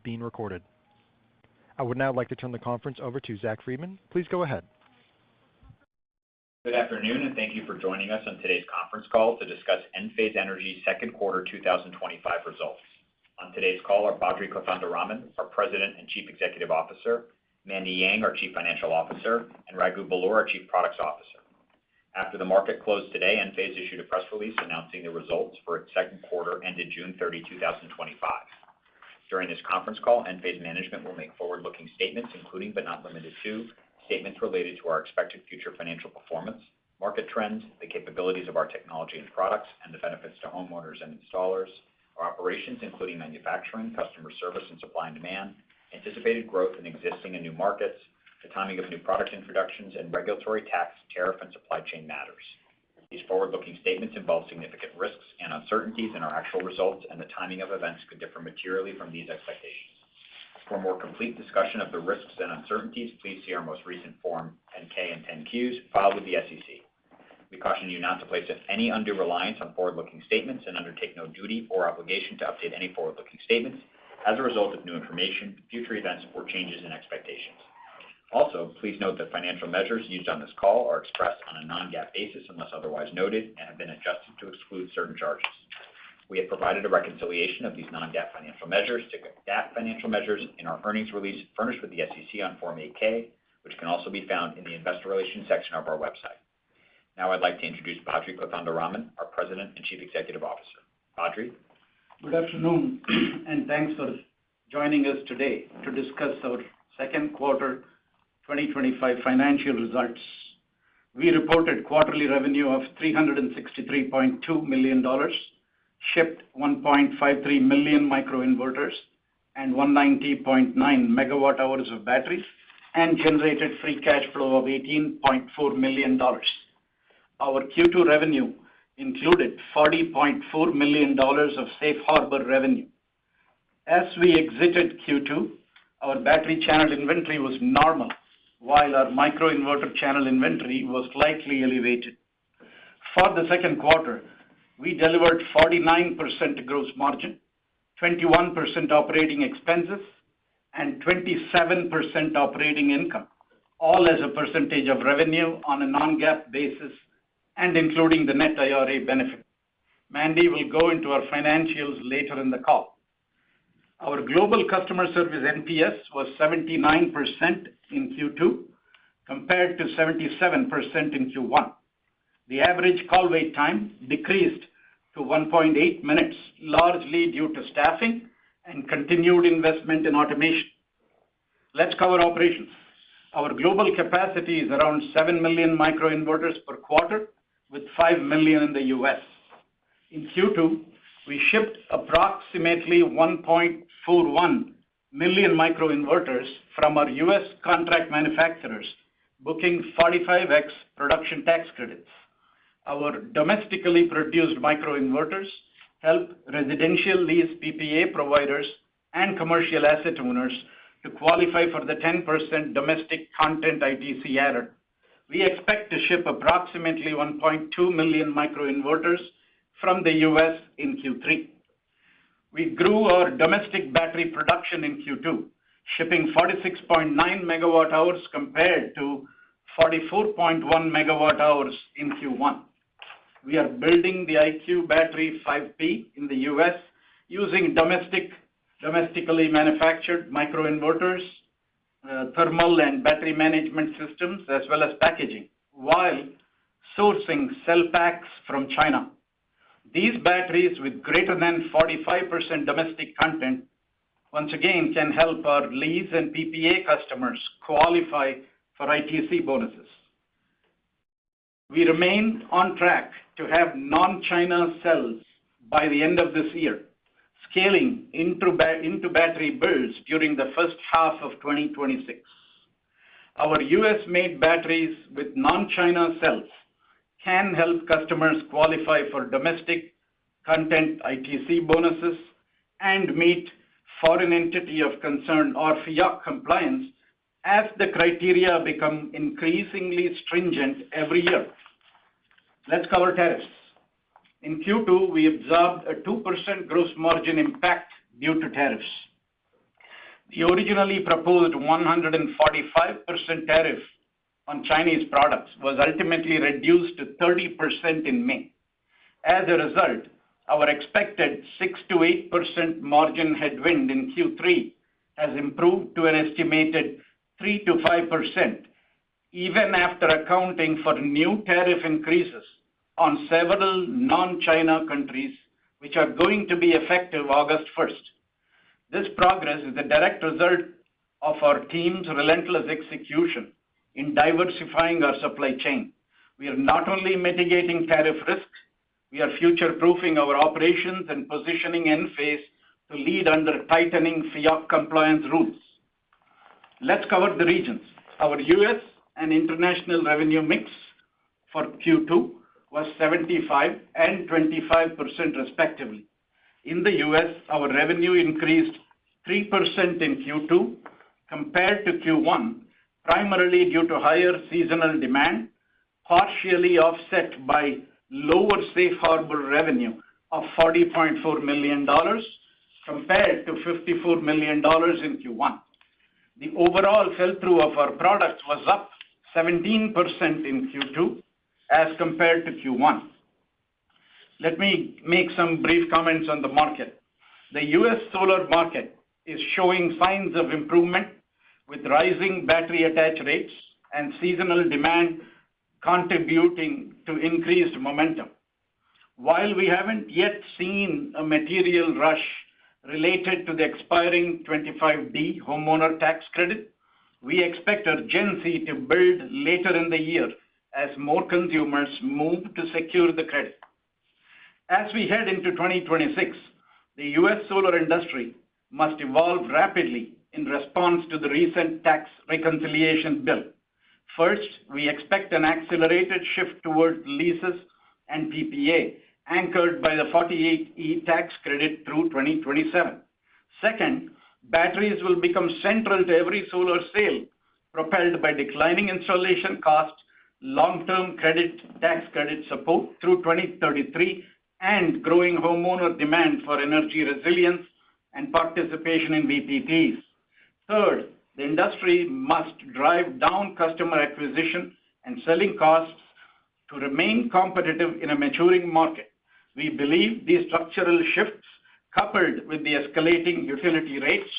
being recorded. I would now like to turn the conference over to Zach Friedman. Please go ahead. Good afternoon, and thank you for joining us on today's conference call to discuss Enphase Energy's second quarter 2025 results. On today's call are Badri Kothandaraman, our President and Chief Executive Officer, Mandy Yang, our Chief Financial Officer, and Raghu Belur, our Chief Products Officer. After the market closed today, Enphase issued a press release announcing the results for its second quarter ended June 30, 2025. During this conference call, Enphase management will make forward-looking statements, including but not limited to statements related to our expected future financial performance, market trends, the capabilities of our technology and products, and the benefits to homeowners and installers, our operations, including manufacturing, customer service and supply and demand, anticipated growth in existing and new markets, the timing of new product introductions, and regulatory, tax, tariff, and supply chain matters. These forward-looking statements involve significant risks and uncertainties, and our actual results and the timing of events could differ materially from these expectations. For a more complete discussion of the risks and uncertainties, please see our most recent Form 10-K and 10-Qs filed with the SEC. We caution you not to place any undue reliance on forward-looking statements and undertake no duty or obligation to update any forward-looking statements as a result of new information, future events, or changes in expectations. Also, please note that financial measures used on this call are expressed on a non-GAAP basis unless otherwise noted and have been adjusted to exclude certain charges. We have provided a reconciliation of these non-GAAP financial measures to GAAP financial measures in our earnings release furnished with the SEC on Form 8-K, which can also be found in the Investor Relations section of our website. Now I'd like to introduce Badri Kothandaraman, our President and Chief Executive Officer. Badri? Good afternoon, and thanks for joining us today to discuss our second quarter 2025 financial results. We reported quarterly revenue of $363.2 million, shipped 1.53 million microinverters and 190.9 megawatt hours of batteries, and generated free cash flow of $18.4 million. Our Q2 revenue included $40.4 million of safe harbor revenue. As we exited Q2, our battery channel inventory was normal, while our microinverter channel inventory was slightly elevated. For the second quarter, we delivered 49% gross margin, 21% operating expenses, and 27% operating income, all as a percentage of revenue on a non-GAAP basis and including the net IRA benefit. Mandy will go into our financials later in the call. Our global customer service NPS was 79% in Q2 compared to 77% in Q1. The average call wait time decreased to 1.8 minutes, largely due to staffing and continued investment in automation. Let's cover operations. Our global capacity is around 7 million microinverters per quarter, with 5 million in the US. In Q2, we shipped approximately 1.41 million microinverters from our US contract manufacturers, booking 45x production tax credits. Our domestically produced microinverters help residential lease PPA providers and commercial asset owners to qualify for the 10% domestic content ITC adder. We expect to ship approximately 1.2 million microinverters from the US in Q3. We grew our domestic battery production in Q2, shipping 46.9 megawatt hours compared to 44.1 megawatt hours in Q1. We are building the IQ Battery 5P in the US using domestically manufactured microinverters, thermal and battery management systems, as well as packaging, while sourcing cell packs from China. These batteries with greater than 45% domestic content, once again, can help our lease and PPA customers qualify for ITC bonuses. We remain on track to have non-China cells by the end of this year, scaling into battery builds during the first half of 2026. Our US-made batteries with non-China cells can help customers qualify for domestic content ITC bonuses and meet Foreign Entity of Concern or FEOC compliance as the criteria become increasingly stringent every year. Let's cover tariffs. In Q2, we absorbed a 2% gross margin impact due to tariffs. The originally proposed 145% tariff on Chinese products was ultimately reduced to 30% in May. As a result, our expected 6 to 8% margin headwind in Q3 has improved to an estimated 3 to 5%, even after accounting for new tariff increases on several non-China countries, which are going to be effective August 1st. This progress is a direct result of our team's relentless execution in diversifying our supply chain. We are not only mitigating tariff risks, we are future-proofing our operations and positioning Enphase to lead under tightening FIOC compliance rules. Let's cover the regions. Our U.S. and international revenue mix for Q2 was 75 and 25% respectively. In the U.S., our revenue increased 3% in Q2 compared to Q1, primarily due to higher seasonal demand, partially offset by lower safe harbor revenue of $40.4 million compared to $54 million in Q1. The overall sell-through of our products was up 17% in Q2 as compared to Q1. Let me make some brief comments on the market. The U.S. solar market is showing signs of improvement with rising battery attach rates and seasonal demand contributing to increased momentum. While we haven't yet seen a material rush related to the expiring 25D homeowner tax credit, we expect urgency to build later in the year as more consumers move to secure the credit. As we head into 2026, the U.S. solar industry must evolve rapidly in response to the recent tax reconciliation bill. First, we expect an accelerated shift towards leases and PPA, anchored by the 48E tax credit through 2027. Second, batteries will become central to every solar sale, propelled by declining installation costs, long-term tax credit support through 2033, and growing homeowner demand for energy resilience and participation in VPPs. Third, the industry must drive down customer acquisition and selling costs to remain competitive in a maturing market. We believe these structural shifts, coupled with the escalating utility rates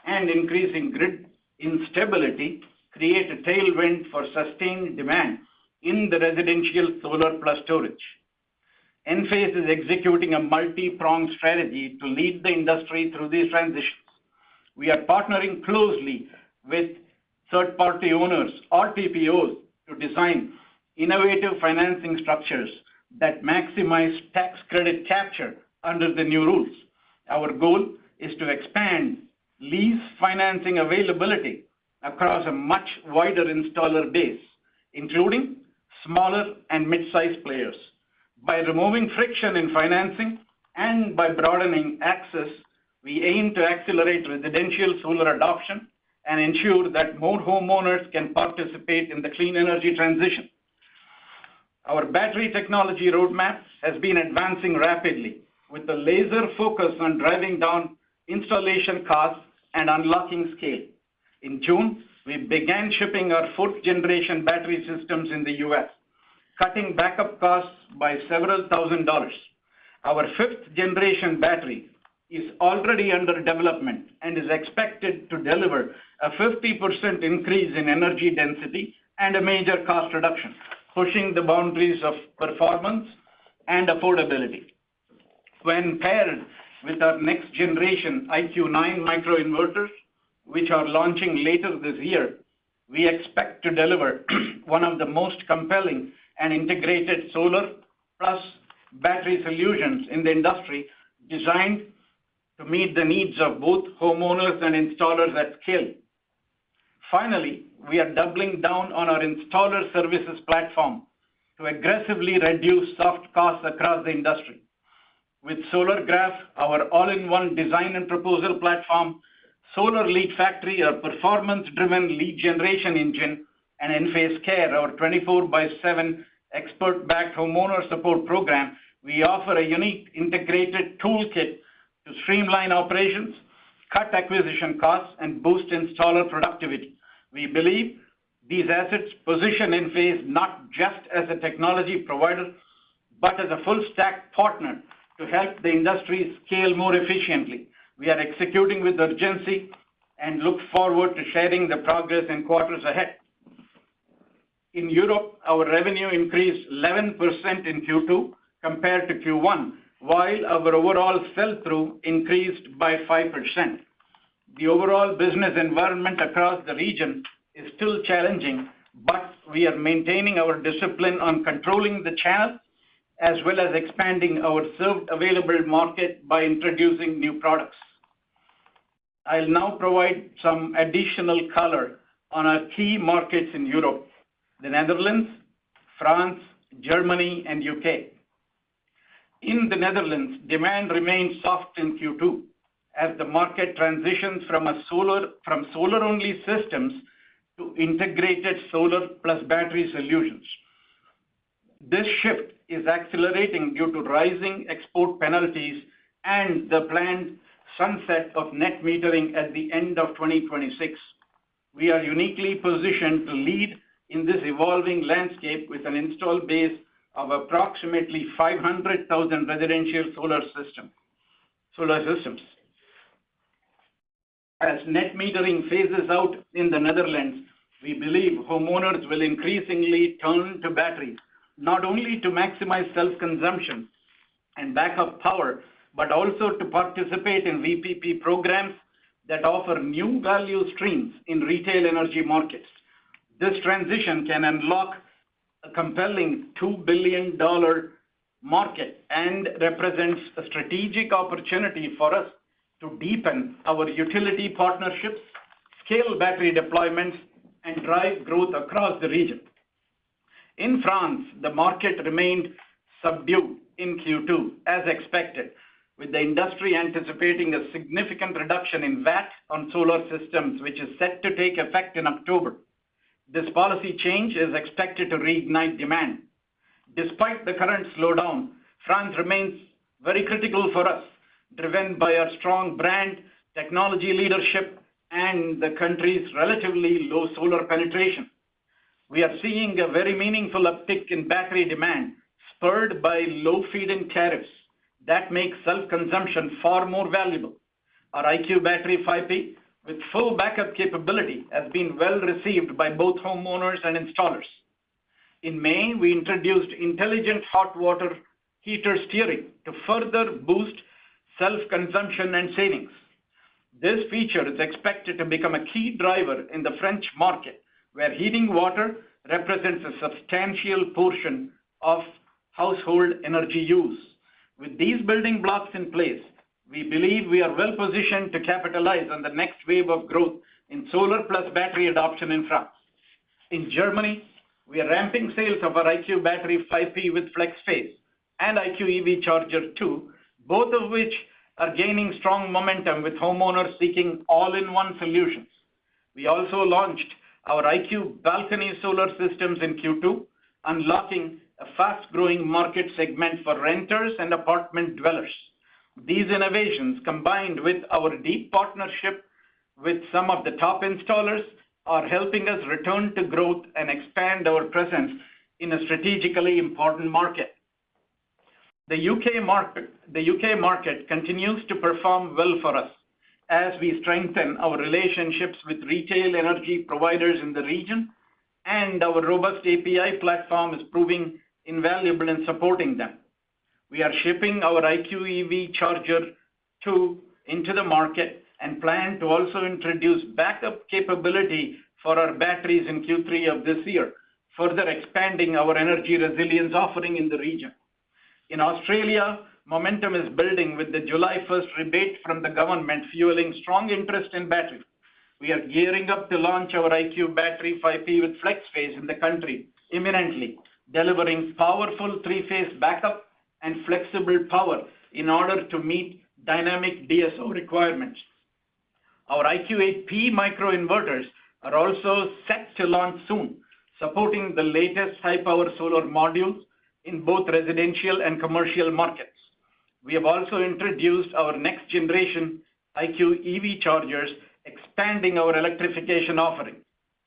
and increasing grid instability, create a tailwind for sustained demand in the residential solar plus storage. Enphase is executing a multi-pronged strategy to lead the industry through these transitions. We are partnering closely with third-party owners or TPOs to design innovative financing structures that maximize tax credit capture under the new rules. Our goal is to expand lease financing availability across a much wider installer base, including smaller and mid-sized players. By removing friction in financing and by broadening access, we aim to accelerate residential solar adoption and ensure that more homeowners can participate in the clean energy transition. Our battery technology roadmap has been advancing rapidly with a laser focus on driving down installation costs and unlocking scale. In June, we began shipping our fourth-generation battery systems in the U.S., cutting backup costs by several $1,000s. Our fifth-generation battery is already under development and is expected to deliver a 50% increase in energy density and a major cost reduction, pushing the boundaries of performance and affordability. When paired with our next-generation IQ9 microinverters, which are launching later this year, we expect to deliver one of the most compelling and integrated solar plus battery solutions in the industry, designed to meet the needs of both homeowners and installers at scale. Finally, we are doubling down on our installer services platform to aggressively reduce soft costs across the industry. With SolarGraph, our all-in-one design and proposal platform, Solar Lead Factory, our performance-driven lead generation engine, and Enphase Care, our 24/7 expert-backed homeowner support program, we offer a unique integrated toolkit to streamline operations, cut acquisition costs, and boost installer productivity. We believe these assets position Enphase not just as a technology provider, but as a full-stack partner to help the industry scale more efficiently. We are executing with urgency and look forward to sharing the progress in quarters ahead. In Europe, our revenue increased 11% in Q2 compared to Q1, while our overall sell-through increased by 5%. The overall business environment across the region is still challenging, but we are maintaining our discipline on controlling the channel as well as expanding our served available market by introducing new products. I'll now provide some additional color on our key markets in Europe: the Netherlands, France, Germany, and UK. In the Netherlands, demand remained soft in Q2 as the market transitions from solar-only systems to integrated solar plus battery solutions. This shift is accelerating due to rising export penalties and the planned sunset of net metering at the end of 2026. We are uniquely positioned to lead in this evolving landscape with an install base of approximately 500,000 residential solar systems. As net metering phases out in the Netherlands, we believe homeowners will increasingly turn to batteries, not only to maximize self-consumption and backup power, but also to participate in VPP programs that offer new value streams in retail energy markets. This transition can unlock a compelling $2 billion market and represents a strategic opportunity for us to deepen our utility partnerships, scale battery deployments, and drive growth across the region. In France, the market remained subdued in Q2, as expected, with the industry anticipating a significant reduction in VAT on solar systems, which is set to take effect in October. This policy change is expected to reignite demand. Despite the current slowdown, France remains very critical for us, driven by our strong brand, technology leadership, and the country's relatively low solar penetration. We are seeing a very meaningful uptick in battery demand, spurred by low feed-in tariffs that make self-consumption far more valuable. Our IQ Battery 5P with full backup capability has been well received by both homeowners and installers. In May, we introduced intelligent hot water heater steering to further boost self-consumption and savings. This feature is expected to become a key driver in the French market, where heating water represents a substantial portion of household energy use. With these building blocks in place, we believe we are well positioned to capitalize on the next wave of growth in solar plus battery adoption in France. In Germany, we are ramping sales of our IQ Battery 5P with FlexPhase and IQ EV Charger 2, both of which are gaining strong momentum with homeowners seeking all-in-one solutions. We also launched our IQ Balcony solar systems in Q2, unlocking a fast-growing market segment for renters and apartment dwellers. These innovations, combined with our deep partnership with some of the top installers, are helping us return to growth and expand our presence in a strategically important market. The UK market continues to perform well for us as we strengthen our relationships with retail energy providers in the region, and our robust API platform is proving invaluable in supporting them. We are shipping our IQ EV Charger 2 into the market and plan to also introduce backup capability for our batteries in Q3 of this year, further expanding our energy resilience offering in the region. In Australia, momentum is building with the July 1st rebate from the government fueling strong interest in batteries. We are gearing up to launch our IQ Battery 5P with FlexPhase in the country imminently, delivering powerful three-phase backup and flexible power in order to meet dynamic DSO requirements. Our IQ 8P microinverters are also set to launch soon, supporting the latest high-power solar modules in both residential and commercial markets. We have also introduced our next-generation IQ EV chargers, expanding our electrification offering.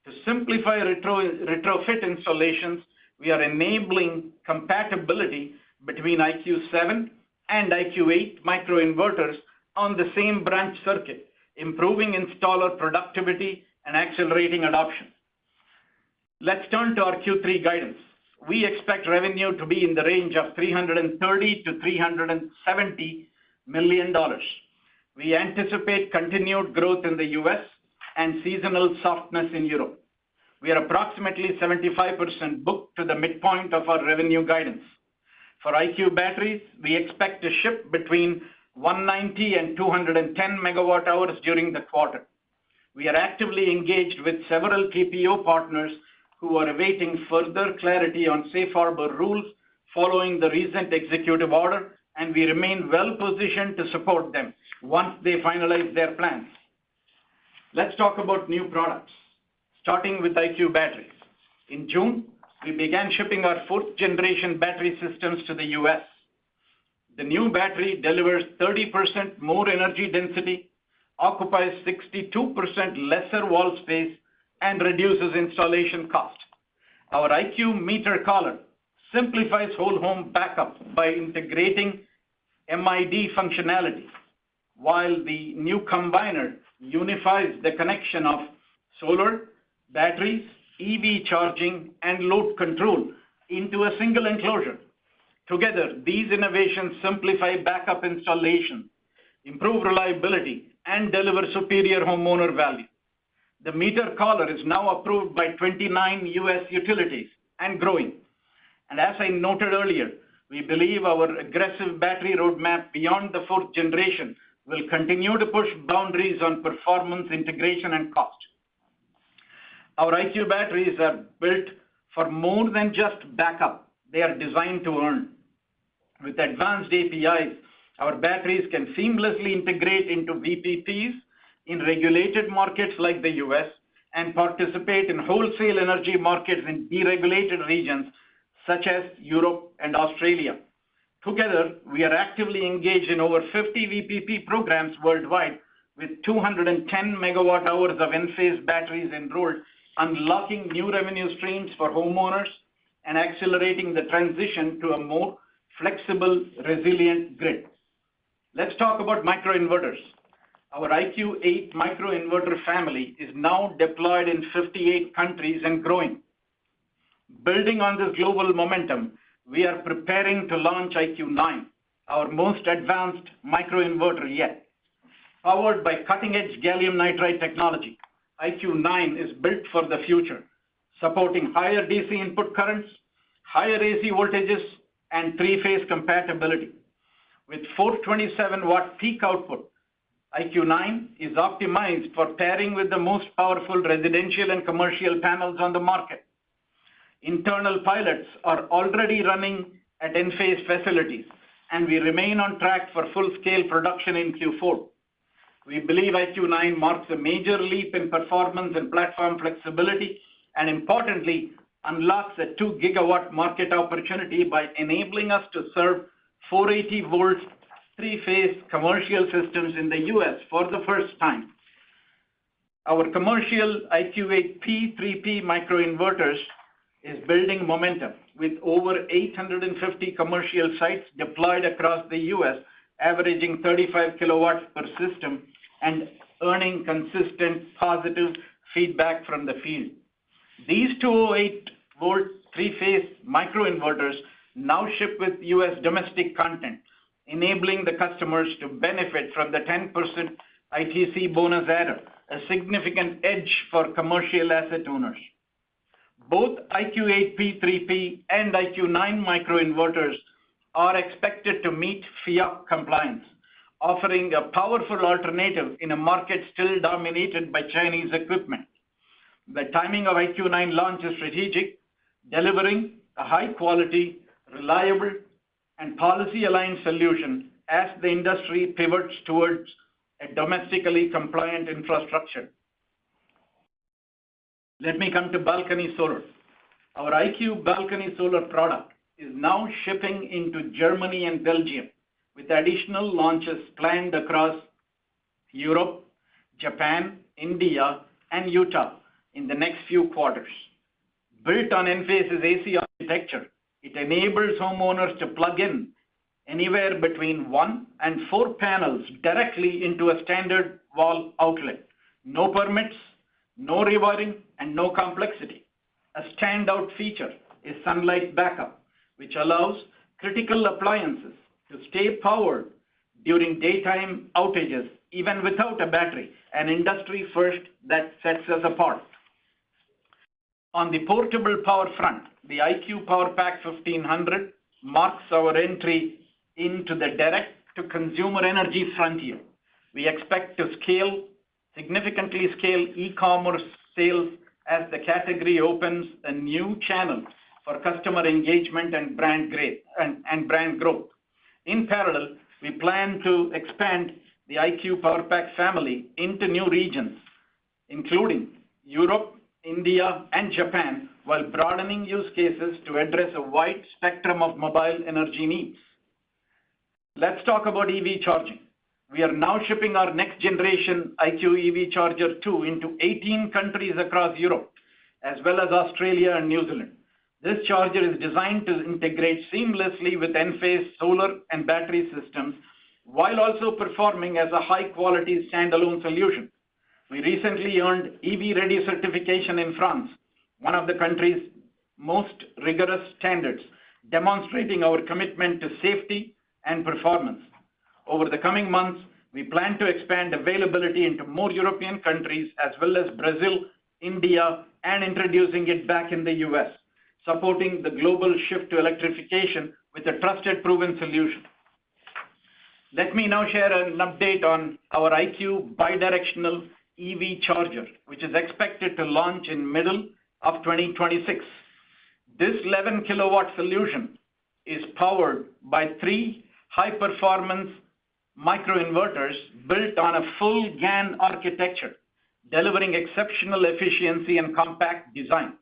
To simplify retrofit installations, we are enabling compatibility between IQ7 and IQ8 microinverters on the same branch circuit, improving installer productivity and accelerating adoption. Let's turn to our Q3 guidance. We expect revenue to be in the range of $330 to $370 million. We anticipate continued growth in the U.S. and seasonal softness in Europe. We are approximately 75% booked to the midpoint of our revenue guidance. For IQ batteries, we expect to ship between 190 and 210 megawatt hours during the quarter. We are actively engaged with several TPO partners who are awaiting further clarity on safe harbor rules following the recent executive order, and we remain well positioned to support them once they finalize their plans. Let's talk about new products, starting with IQ batteries. In June, we began shipping our fourth generation battery systems to the US. The new battery delivers 30% more energy density, occupies 62% lesser wall space, and reduces installation cost. Our IQ meter collar simplifies whole home backup by integrating MID functionality, while the new combiner unifies the connection of solar, batteries, EV charging, and load control into a single enclosure. Together, these innovations simplify backup installation, improve reliability, and deliver superior homeowner value. The meter collar is now approved by 29 U.S. utilities and growing. And as I noted earlier, we believe our aggressive battery roadmap beyond the fourth generation will continue to push boundaries on performance, integration, and cost. Our IQ batteries are built for more than just backup. They are designed to earn. With advanced APIs, our batteries can seamlessly integrate into VPPs in regulated markets like the US and participate in wholesale energy markets in deregulated regions such as Europe and Australia. Together, we are actively engaged in over 50 VPP programs worldwide with 210 megawatt hours of Enphase batteries enrolled, unlocking new revenue streams for homeowners and accelerating the transition to a more flexible, resilient grid. Let's talk about microinverters. Our IQ8 microinverter family is now deployed in 58 countries and growing. Building on this global momentum, we are preparing to launch IQ9, our most advanced microinverter yet. Powered by cutting-edge gallium nitride technology, IQ9 is built for the future, supporting higher DC input currents, higher AC voltages, and three-phase compatibility. With 427-watt peak output, IQ9 is optimized for pairing with the most powerful residential and commercial panels on the market. Internal pilots are already running at Enphase facilities, and we remain on track for full-scale production in Q4. We believe IQ9 marks a major leap in performance and platform flexibility, and importantly, unlocks a 2 gigawatt market opportunity by enabling us to serve 480 volt three-phase commercial systems in the US for the first time. Our commercial IQ8P 3P microinverters is building momentum with over 850 commercial sites deployed across the US, averaging 35 kilowatts per system and earning consistent positive feedback from the field. These 208 volt three-phase microinverters now ship with US domestic content, enabling the customers to benefit from the 10% ITC bonus adder, a significant edge for commercial asset owners. Both IQ8P 3P and IQ9 microinverters are expected to meet FIAC compliance, offering a powerful alternative in a market still dominated by Chinese equipment. The timing of IQ9 launch is strategic, delivering a high-quality, reliable, and policy-aligned solution as the industry pivots towards a domestically compliant infrastructure. Let me come to balcony solar. Our IQ balcony solar product is now shipping into Germany and Belgium, with additional launches planned across Europe, Japan, India, and Utah in the next few quarters. Built on Enphase's AC architecture, it enables homeowners to plug in anywhere between 1 and 4 panels directly into a standard wall outlet. No permits, no rewiring, and no complexity. A standout feature is sunlight backup, which allows critical appliances to stay powered during daytime outages even without a battery, an industry first that sets us apart. On the portable power front, the IQ PowerPack 1500 marks our entry into the direct-to-consumer energy frontier. We expect to significantly scale e-commerce sales as the category opens a new channel for customer engagement and brand growth. In parallel, we plan to expand the IQ PowerPack family into new regions, including Europe, India, and Japan, while broadening use cases to address a wide spectrum of mobile energy needs. Let's talk about EV charging. We are now shipping our next generation IQ EV Charger 2 into 18 countries across Europe, as well as Australia and New Zealand. This charger is designed to integrate seamlessly with Enphase solar and battery systems, while also performing as a high-quality standalone solution. We recently earned EV Ready certification in France, one of the country's most rigorous standards, demonstrating our commitment to safety and performance. Over the coming months, we plan to expand availability into more European countries as well as Brazil, India, and introducing it back in the US, supporting the global shift to electrification with a trusted, proven solution. Let me now share an update on our IQ bidirectional EV charger, which is expected to launch in middle of 2026. This 11 kilowatt solution is powered by 3 high-performance microinverters built on a full GaN architecture, delivering exceptional efficiency and compact design.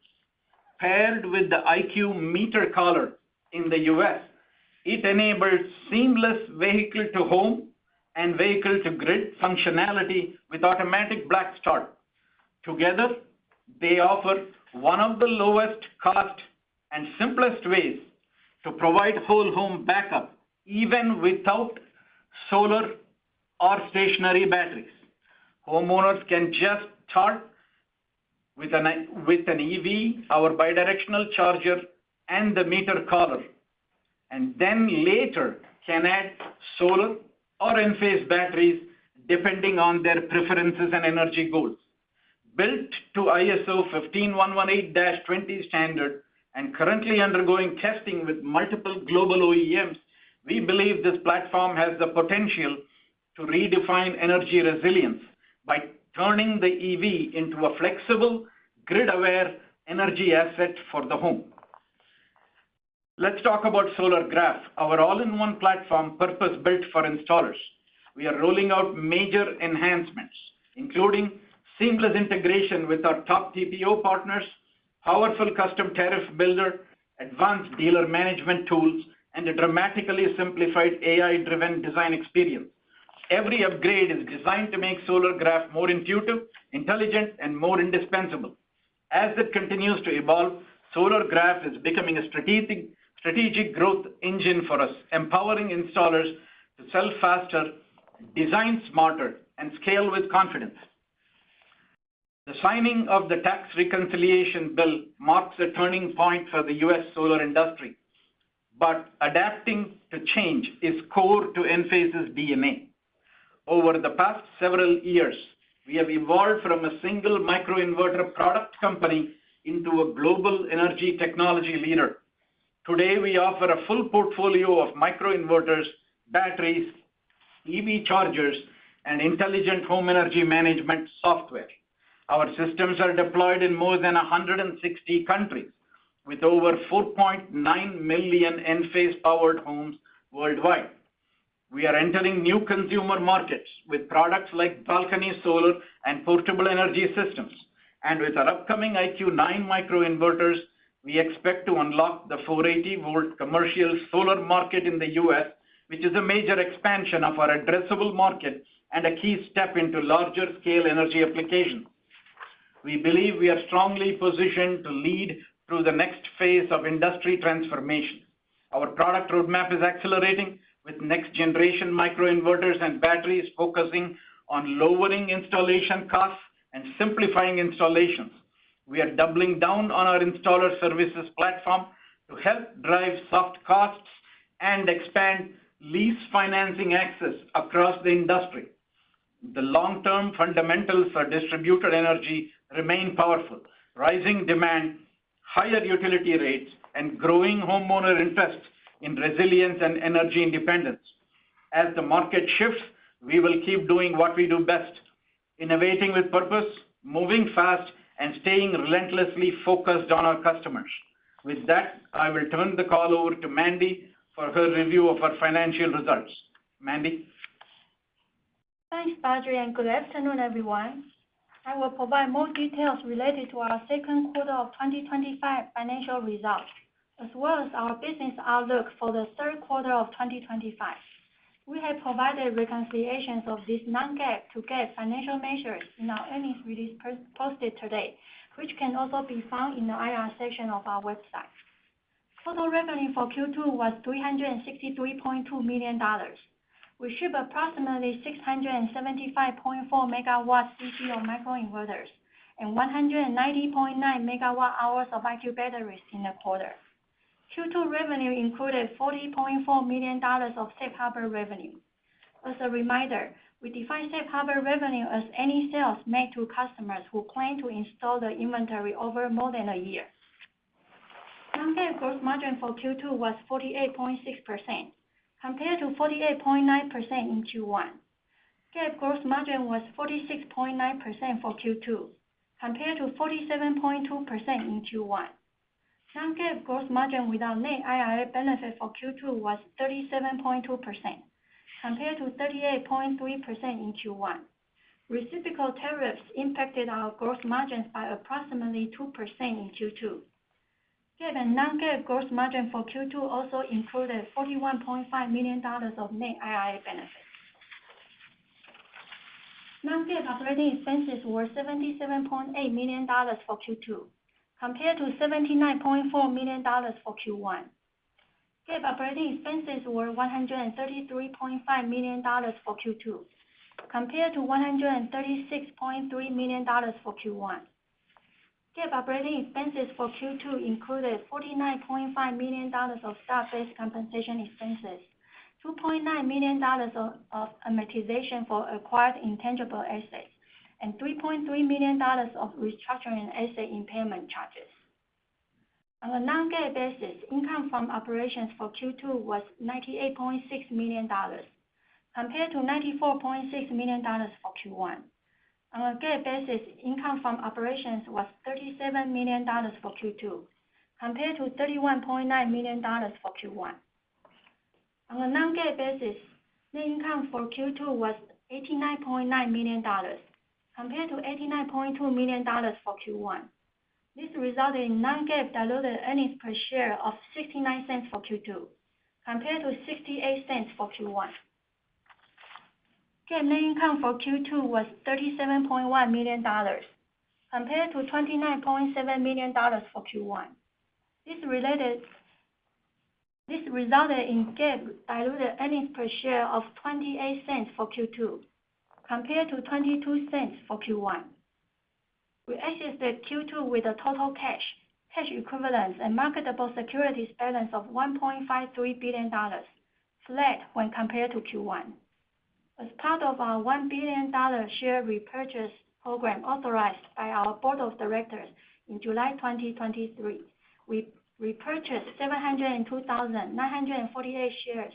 Paired with the IQ meter collar in the US, it enables seamless vehicle-to-home and vehicle-to-grid functionality with automatic black start. Together, they offer one of the lowest cost and simplest ways to provide whole home backup even without solar or stationary batteries. Homeowners can just start with an EV, our bidirectional charger, and the meter collar, and then later can add solar or Enphase batteries depending on their preferences and energy goals. Built to ISO 15118-20 standard and currently undergoing testing with multiple global OEMs, we believe this platform has the potential to redefine energy resilience by turning the EV into a flexible, grid-aware energy asset for the home. Let's talk about SolarGraph, our all-in-one platform purpose-built for installers. We are rolling out major enhancements, including seamless integration with our top TPO partners, powerful custom tariff builder, advanced dealer management tools, and a dramatically simplified AI-driven design experience. Every upgrade is designed to make SolarGraph more intuitive, intelligent, and more indispensable. As it continues to evolve, SolarGraph is becoming a strategic growth engine for us, empowering installers to sell faster, design smarter, and scale with confidence. The signing of the tax reconciliation bill marks a turning point for the U.S. solar industry, but adapting to change is core to Enphase's DNA. Over the past several years, we have evolved from a single microinverter product company into a global energy technology leader. Today, we offer a full portfolio of microinverters, batteries, EV chargers, and intelligent home energy management software. Our systems are deployed in more than 160 countries, with over 4.9 million Enphase-powered homes worldwide. We are entering new consumer markets with products like balcony solar and portable energy systems. And with our upcoming IQ9 microinverters, we expect to unlock the 480-volt commercial solar market in the US, which is a major expansion of our addressable market and a key step into larger-scale energy applications. We believe we are strongly positioned to lead through the next phase of industry transformation. Our product roadmap is accelerating, with next-generation microinverters and batteries focusing on lowering installation costs and simplifying installations. We are doubling down on our installer services platform to help drive soft costs and expand lease financing access across the industry. The long-term fundamentals for distributed energy remain powerful. Rising demand, higher utility rates, and growing homeowner interest in resilience and energy independence. As the market shifts, we will keep doing what we do best, innovating with purpose, moving fast, and staying relentlessly focused on our customers. With that, I will turn the call over to Mandy for her review of our financial results. Mandy? Thanks, Badri, and good afternoon, everyone. I will provide more details related to our second quarter of 2025 financial results, as well as our business outlook for the third quarter of 2025. We have provided reconciliations of these non-GAAP to GAAP financial measures in our earnings release posted today, which can also be found in the IR section of our website. Total revenue for Q2 was $363.2 million. We shipped approximately 675.4 megawatts DC of microinverters and 190.9 megawatt-hours of IQ batteries in the quarter. Q2 revenue included $40.4 million of safe harbor revenue. As a reminder, we define safe harbor revenue as any sales made to customers who plan to install the inventory over more than a year. Non-GAAP gross margin for Q2 was 48.6%, compared to 48.9% in Q1. GAAP gross margin was 46.9% for Q2, compared to 47.2% in Q1. Non-GAAP gross margin without net IRA benefit for Q2 was 37.2%, compared to 38.3% in Q1. Reciprocal tariffs impacted our gross margins by approximately 2% in Q2. GAAP and non-GAAP gross margin for Q2 also included $41.5 million of net IRA benefits. Non-GAAP operating expenses were $77.8 million for Q2, compared to $79.4 million for Q1. GAAP operating expenses were $133.5 million for Q2, compared to $136.3 million for Q1. GAAP operating expenses for Q2 included $49.5 million of stock-based compensation expenses, $2.9 million of amortization for acquired intangible assets, and $3.3 million of restructuring and asset impairment charges. On a non-GAAP basis, income from operations for Q2 was $98.6 million, compared to $94.6 million for Q1. On a GAAP basis, income from operations was $37 million for Q2, compared to $31.9 million for Q1. On a non-GAAP basis, net income for Q2 was $89.9 million, compared to $89.2 million for Q1. This resulted in non-GAAP diluted earnings per share of 69 cents for Q2, compared to 68 cents for Q1. GAAP net income for Q2 was $37.1 million, compared to $29.7 million for Q1. This resulted in GAAP diluted earnings per share of 28 cents for Q2, compared to 22 cents for Q1. We exited Q2 with a total cash equivalents, and marketable securities balance of $1.53 billion, flat when compared to Q1. As part of our $1 billion share repurchase program authorized by our board of directors in July 2023, we repurchased 702,948 shares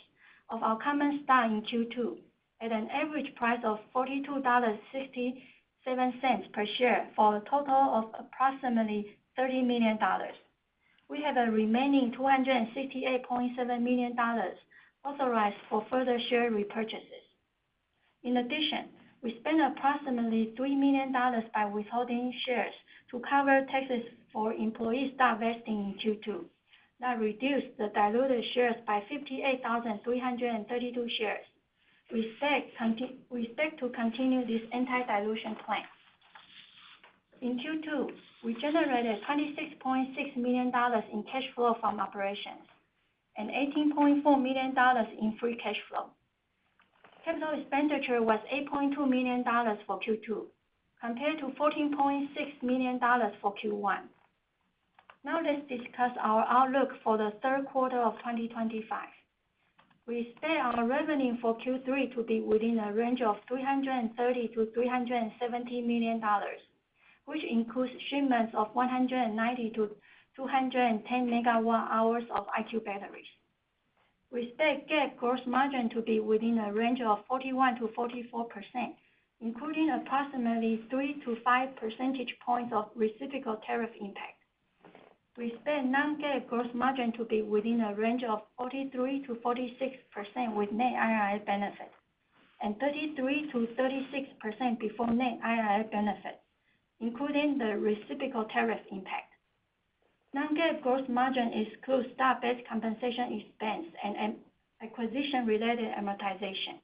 of our common stock in Q2 at an average price of $42.67 per share for a total of approximately $30 million. We have a remaining $268.7 million authorized for further share repurchases. In addition, we spent approximately $3 million by withholding shares to cover taxes for employee stock vesting in Q2. That reduced the diluted shares by 58,332 shares. We expect to continue this anti-dilution plan. In Q2, we generated $26.6 million in cash flow from operations and $18.4 million in free cash flow. Capital expenditure was $8.2 million for Q2, compared to $14.6 million for Q1. Now let's discuss our outlook for the third quarter of 2025. We expect our revenue for Q3 to be within a range of $330 to $370 million, which includes shipments of 190 to 210 megawatt hours of IQ batteries. We expect GAAP gross margin to be within a range of 41 to 44%, including approximately 3 to 5 percentage points of reciprocal tariff impact. We expect non-GAAP gross margin to be within a range of 43 to 46% with net IRA benefit, and 33 to 36% before net IRA benefit, including the reciprocal tariff impact. Non-GAAP gross margin excludes stock-based compensation expense and acquisition-related amortization.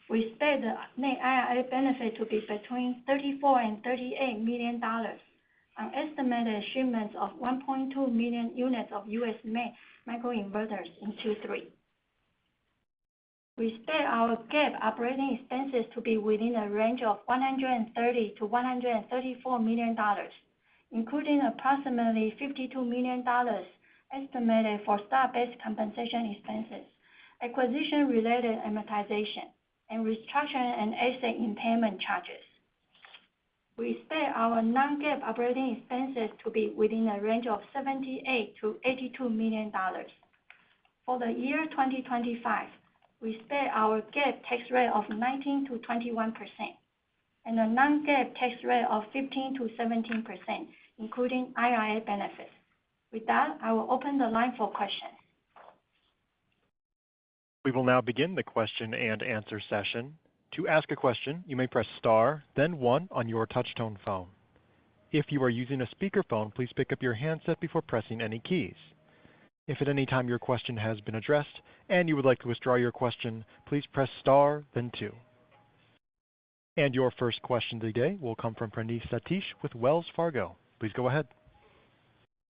We expect the net IRA benefit to be between $34 and $38 million on estimated shipments of 1.2 million units of US-made microinverters in Q3. We expect our GAAP operating expenses to be within a range of $130 to $134 million, including approximately $52 million estimated for stock-based compensation expenses, acquisition-related amortization, and restructuring and asset impairment charges. We expect our non-GAAP operating expenses to be within a range of $78 to $82 million. For the year 2025, we expect our GAAP tax rate of 19 to 21% and a non-GAAP tax rate of 15 to 17%, including IRA benefits. With that, I will open the line for questions. We will now begin the question and answer session. To ask a question, you may press star, then 1 on your touch-tone phone. If you are using a speakerphone, please pick up your handset before pressing any keys. If at any time your question has been addressed and you would like to withdraw your question, please press star, then 2. And your first question today will come from Praneeth Satish with Wells Fargo. Please go ahead.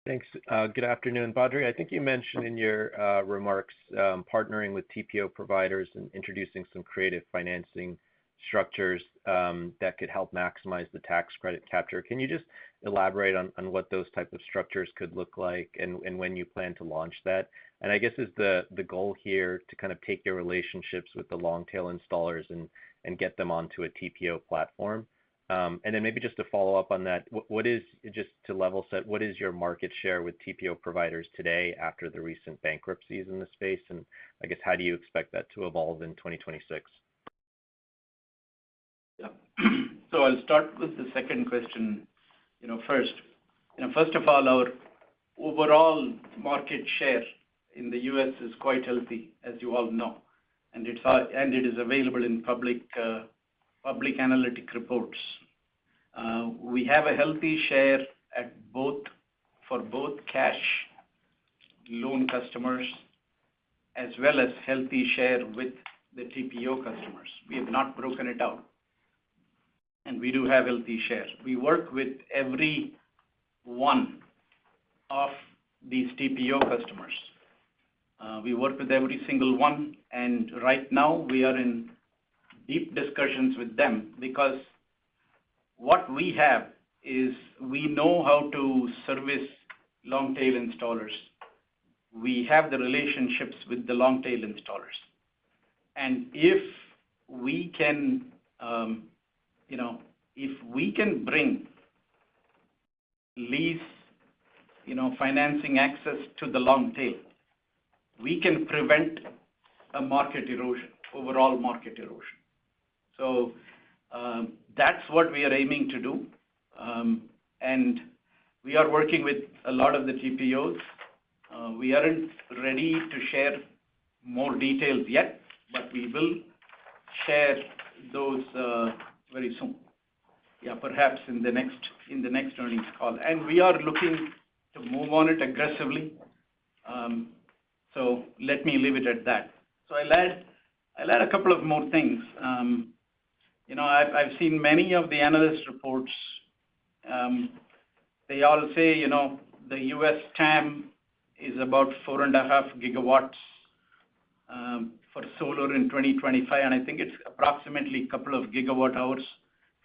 Thanks. Good afternoon, Badri. I think you mentioned in your remarks partnering with TPO providers and introducing some creative financing structures that could help maximize the tax credit capture. Can you just elaborate on what those type of structures could look like and when you plan to launch that? And I guess is the goal here to kind of take your relationships with the long tail installers and get them onto a TPO platform? And then maybe just to follow up on that, what is, just to level set, what is your market share with TPO providers today after the recent bankruptcies in the space? And I guess how do you expect that to evolve in 2026? Yeah. So I'll start with the second question. First of all, our overall market share in the U.S. is quite healthy, as you all know, and it is available in public analytic reports. We have a healthy share for both cash loan customers as well as healthy share with the TPO customers. We have not broken it out, and we do have healthy share. We work with every one of these TPO customers. We work with every single one, and right now we are in deep discussions with them because what we have is we know how to service long tail installers. We have the relationships with the long tail installers, and if we can bring lease financing access to the long tail, we can prevent a market erosion, overall market erosion. So that's what we are aiming to do, and we are working with a lot of the TPOs. We aren't ready to share more details yet, but we will share those very soon. Yeah, perhaps in the next earnings call. And we are looking to move on it aggressively. So let me leave it at that. So I'll add a couple of more things. I've seen many of the analyst reports. They all say, the U.S. TAM is about 4.5 gigawatts for solar in 2025, and I think it's approximately a couple of gigawatt hours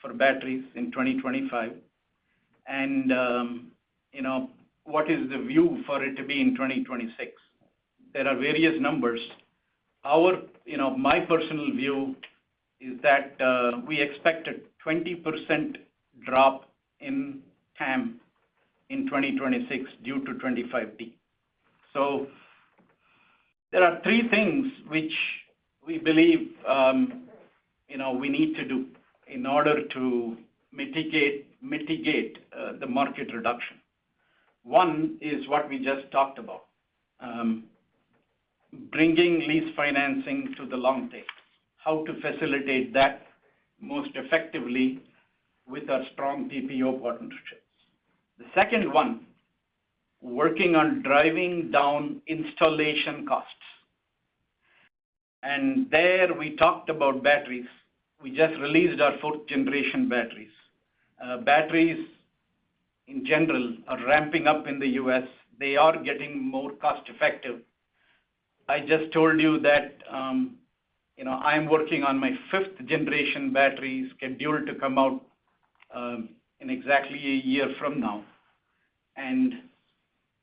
for batteries in 2025. And, what is the view for it to be in 2026? There are various numbers. My personal view is that we expect a 20% drop in TAM in 2026 due to 25D. So there are three things which we believe we need to do in order to mitigate the market reduction. One is what we just talked about, bringing lease financing to the long tail, how to facilitate that most effectively with our strong TPO partnerships. The second one, working on driving down installation costs. And there we talked about batteries. We just released our 4th generation batteries. Batteries in general are ramping up in the US. They are getting more cost effective. I just told you that I'm working on my 5th generation battery scheduled to come out in exactly a year from now. And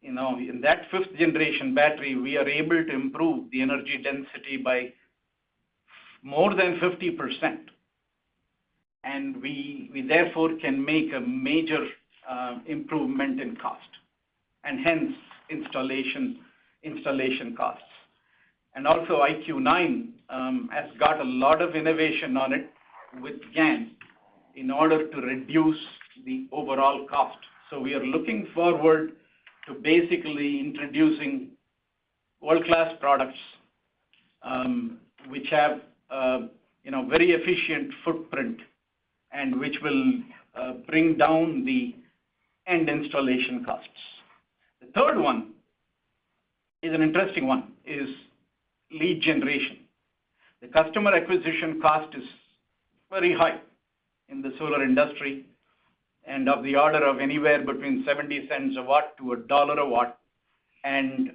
in that 5th generation battery, we are able to improve the energy density by more than 50%. And we therefore can make a major improvement in cost, and hence installation costs. And also IQ9 has got a lot of innovation on it with GaN in order to reduce the overall cost. So we are looking forward to basically introducing world-class products which have very efficient footprint and which will bring down the end installation costs. The third one is an interesting one, is lead generation. The customer acquisition cost is very high in the solar industry and of the order of anywhere between 70 cents a watt to $1 a watt. And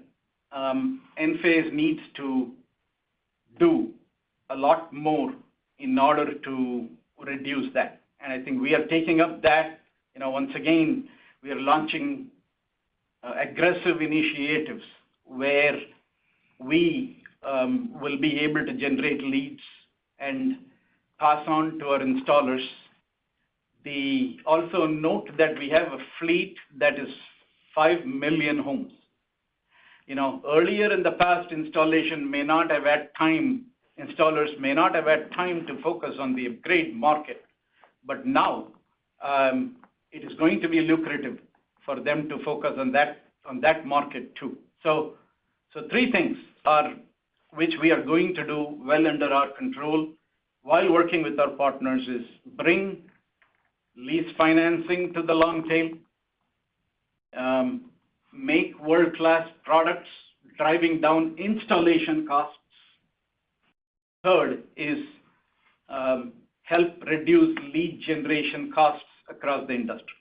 Enphase needs to do a lot more in order to reduce that. And I think we are taking up that. Once again, we are launching aggressive initiatives where we will be able to generate leads and pass on to our installers. Also note that we have a fleet that is 5 million homes. Earlier in the past, installers may not have had time to focus on the upgrade market, but now it is going to be lucrative for them to focus on that market too. So three things are which we are going to do well under our control while working with our partners is bring lease financing to the long tail, make world-class products driving down installation costs. Third is help reduce lead generation costs across the industry.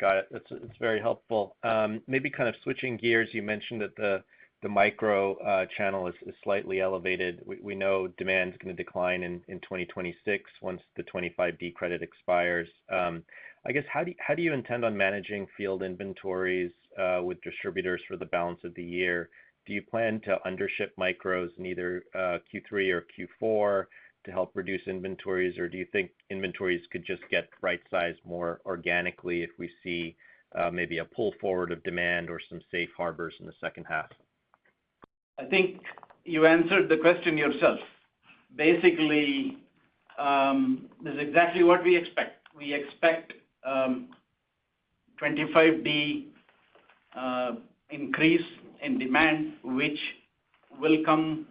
Got it. It's very helpful. Maybe kind of switching gears, you mentioned that the micro channel is slightly elevated. We know demand is going to decline in 2026 once the 25D credit expires. I guess how do you intend on managing field inventories with distributors for the balance of the year? Do you plan to undership micros in either Q3 or Q4 to help reduce inventories, or do you think inventories could just get right-sized more organically if we see maybe a pull forward of demand or some safe harbors in the second half? I think you answered the question yourself. Basically, this is exactly what we expect. We expect 25D increase in demand, which will come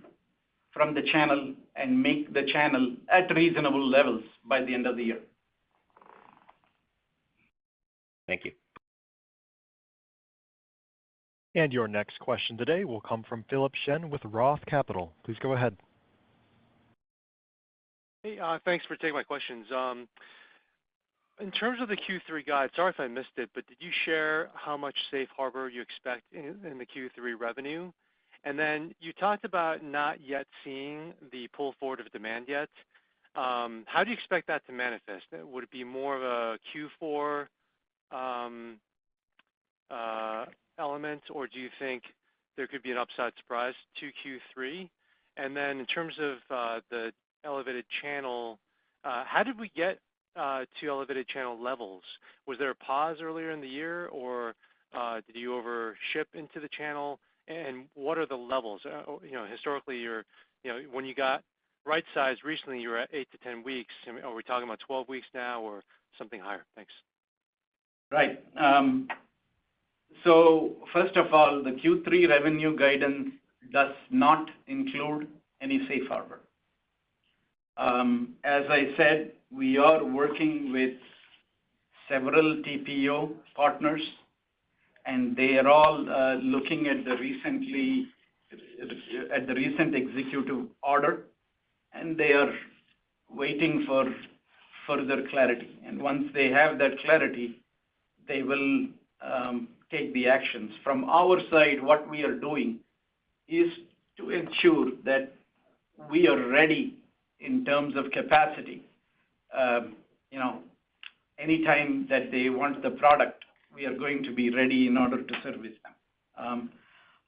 from the channel and make the channel at reasonable levels by the end of the year. Thank you. And your next question today will come from Philip Shen with Roth Capital. Please go ahead. Hey, thanks for taking my questions. In terms of the Q3 guide, sorry if I missed it, but did you share how much safe harbor you expect in the Q3 revenue? And then you talked about not yet seeing the pull forward of demand yet. How do you expect that to manifest? Would it be more of a Q4 element, or do you think there could be an upside surprise to Q3? And then in terms of the elevated channel, how did we get to elevated channel levels? Was there a pause earlier in the year, or did you overship into the channel? And what are the levels? Historically, when you got right size recently, you were at 8 to 10 weeks. Are we talking about 12 weeks now, or something higher? Thanks. Right. So first of all, the Q3 revenue guidance does not include any safe harbor. As I said, we are working with several TPO partners, and they are all looking at the recent executive order, and they are waiting for further clarity. And once they have that clarity, they will take the actions. From our side, what we are doing is to ensure that we are ready in terms of capacity. Anytime that they want the product, we are going to be ready in order to service them.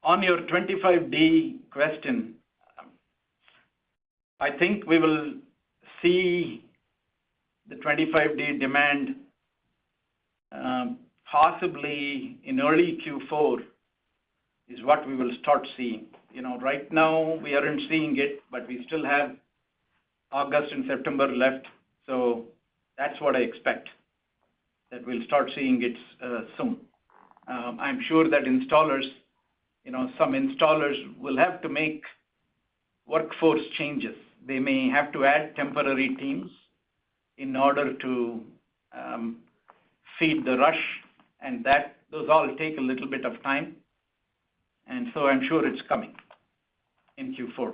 On your 25D question, I think we will see the 25D demand possibly in early Q4 is what we will start seeing. Right now we aren't seeing it, but we still have August and September left, so that's what I expect, that we'll start seeing it soon. I'm sure that installers, some installers will have to make workforce changes. They may have to add temporary teams in order to feed the rush, and those all take a little bit of time. And so I'm sure it's coming in Q4.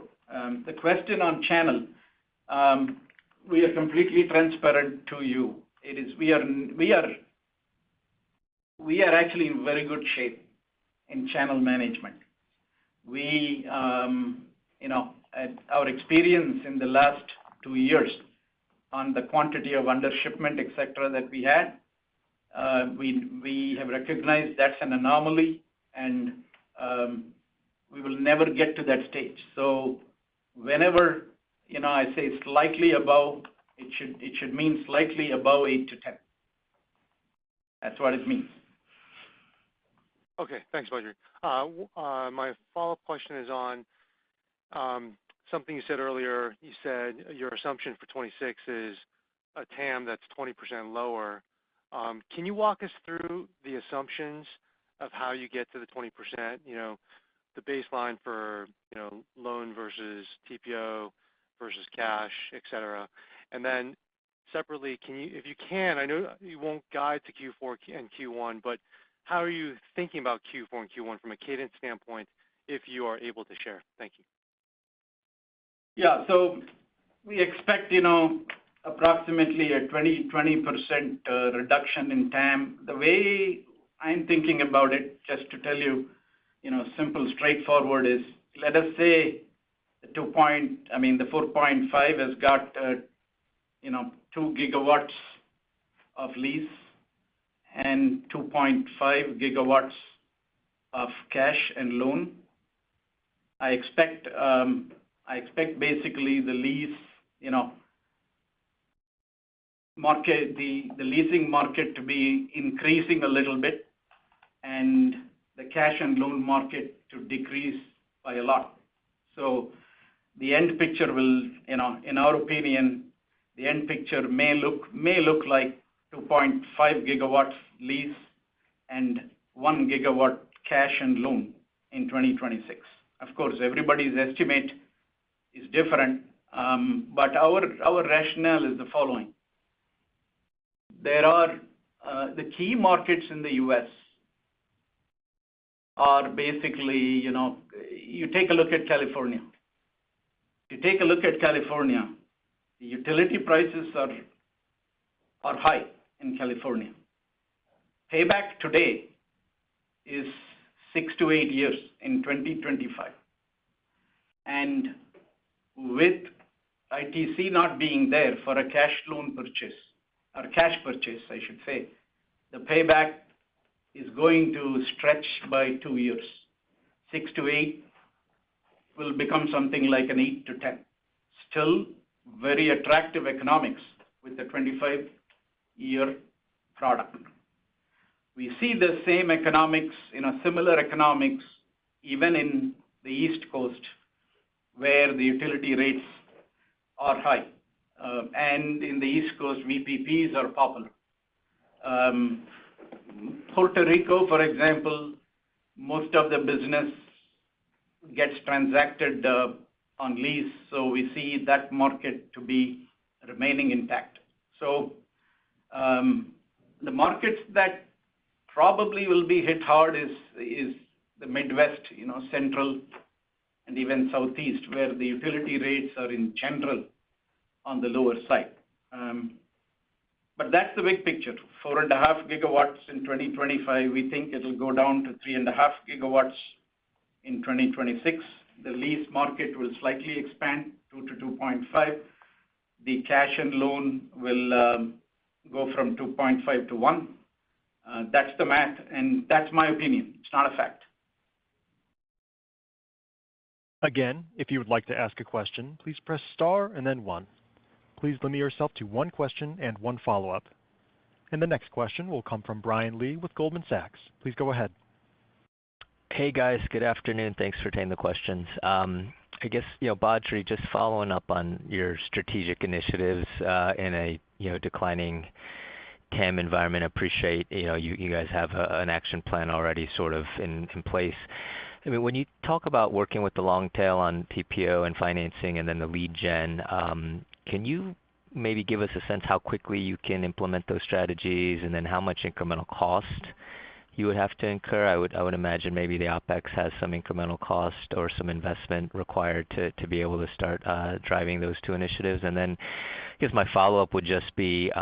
The question on channel, we are completely transparent to you. We are actually in very good shape in channel management. Our experience in the last 2 years on the quantity of undershipment, etc., that we had, we have recognized that's an anomaly, and we will never get to that stage. So whenever I say slightly above, it should mean slightly above 8 to 10. That's what it means. Okay, thanks, Badri. My follow-up question is on something you said earlier. You said your assumption for 26 is a TAM that's 20% lower. Can you walk us through the assumptions of how you get to the 20%? The baseline for loan versus TPO versus cash, et cetera. And then separately, if you can, I know you won't guide to Q4 and Q1, but how are you thinking about Q4 and Q1 from a cadence standpoint, if you are able to share? Thank you. Yeah, so we expect, approximately a 20% reduction in TAM. The way I'm thinking about it, just to tell you, simple, straightforward, is let us say the 4.5 has got 2 gigawatts of lease and 2.5 gigawatts of cash and loan. I expect basically the lease, market, the leasing market to be increasing a little bit, and the cash and loan market to decrease by a lot. So the end picture will, in our opinion, the end picture may look like 2.5 gigawatts lease and 1 gigawatt cash and loan in 2026. Of course, everybody's estimate is different, but our rationale is the following. There are the key markets in the U.S. are basically, you take a look at California. You take a look at California, the utility prices are high in California. Payback today is 6 to 8 years in 2025. And with ITC not being there for a cash loan purchase, or cash purchase, I should say, the payback is going to stretch by 2 years. 6 to 8 will become something like an 8 to 10. Still very attractive economics with the 25-year product. We see the same economics, similar economics, even in the East Coast, where the utility rates are high. And in the East Coast, VPPs are popular. Puerto Rico, for example, most of the business gets transacted on lease, so we see that market to be remaining intact. So the markets that probably will be hit hard is the Midwest, Central, and even Southeast, where the utility rates are in general on the lower side. But that's the big picture. 4.5 gigawatts in 2025. We think it'll go down to 3.5 gigawatts in 2026. The lease market will slightly expand 2 to 2.5. The cash and loan will go from 2.5 to 1. That's the math, and that's my opinion. It's not a fact. Again, if you would like to ask a question, please press star and then 1. Please limit yourself to one question and one follow-up. And the next question will come from Brian Lee with Goldman Sachs. Please go ahead. Hey guys, good afternoon. Thanks for taking the questions. I guess, Badri, just following up on your strategic initiatives in a declining TAM environment. Appreciate you guys have an action plan already sort of in place. I mean, when you talk about working with the long tail on TPO and financing and then the lead gen, can you maybe give us a sense how quickly you can implement those strategies and then how much incremental cost you would have to incur? I would imagine maybe the OpEx has some incremental cost or some investment required to be able to start driving those two initiatives. And then I guess my follow-up would just be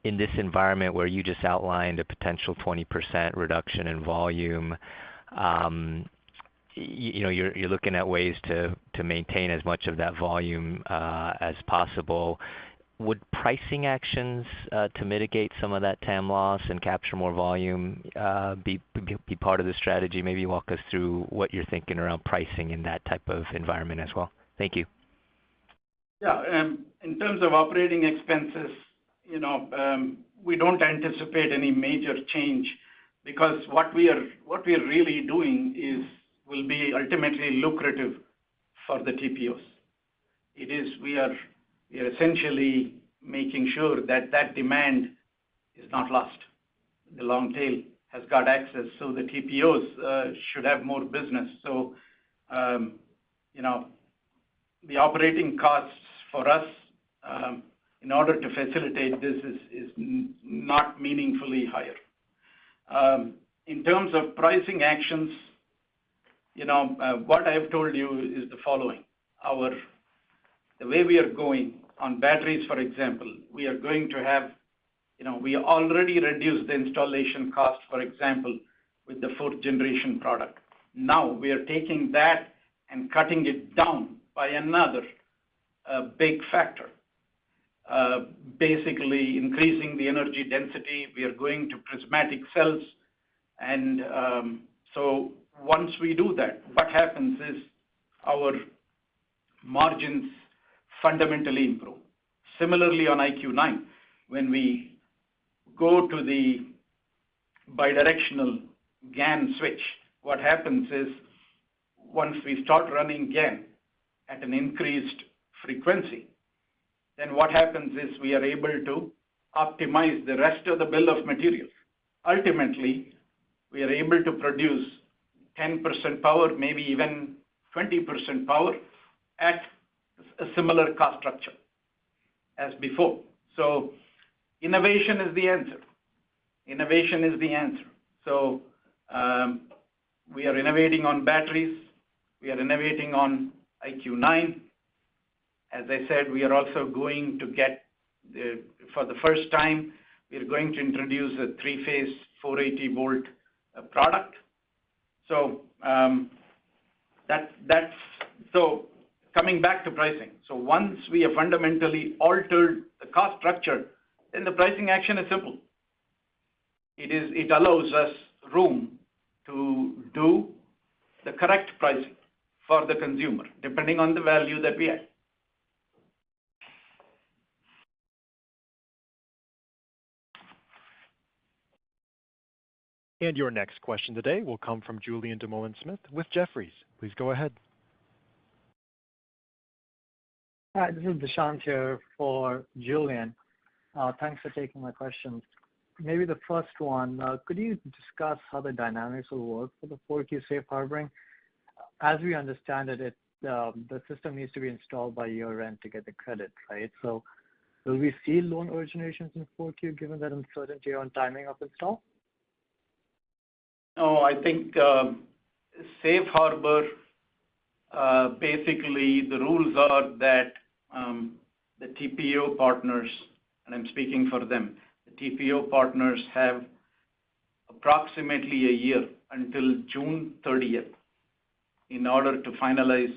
in this environment where you just outlined a potential 20% reduction in volume, you're looking at ways to maintain as much of that volume as possible. Would pricing actions to mitigate some of that TAM loss and capture more volume be part of the strategy? Maybe walk us through what you're thinking around pricing in that type of environment as well. Thank you. Yeah, in terms of operating expenses, we don't anticipate any major change because what we're really doing will be ultimately lucrative for the TPOs. We are essentially making sure that demand is not lost. The long tail has got access, so the TPOs should have more business. So, the operating costs for us in order to facilitate this is not meaningfully higher. In terms of pricing actions, what I've told you is the following. The way we are going on batteries, for example, we are going to have, we already reduced the installation cost, for example, with the 4th generation product. Now we are taking that and cutting it down by another big factor. Basically increasing the energy density. We are going to prismatic cells. And so once we do that, what happens is our margins fundamentally improve. Similarly on IQ9, when we go to the bidirectional GaN switch, what happens is once we start running GaN at an increased frequency, then what happens is we are able to optimize the rest of the bill of materials. Ultimately, we are able to produce 10% power, maybe even 20% power at a similar cost structure as before. So innovation is the answer. Innovation is the answer. So We are innovating on batteries. We are innovating on IQ9. As I said, we are also going to get, for the first time, we are going to introduce a three-phase 480-volt product. So so coming back to pricing. So once we have fundamentally altered the cost structure, then the pricing action is simple. It allows us room to do the correct pricing for the consumer, depending on the value that we add. And your next question today will come from Julian Dumoulin-Smith with Jefferies. Please go ahead. Hi, this is Dishant here for Julian. Thanks for taking my questions. Maybe the first one, could you discuss how the dynamics will work for the 4Q safe harboring? As we understand it, the system needs to be installed by year-end to get the credit, right? So will we see loan originations in 4Q given that uncertainty on timing of install? No, I think safe harbor, basically the rules are that the TPO partners, and I'm speaking for them, the TPO partners have approximately a year until June 30th in order to finalize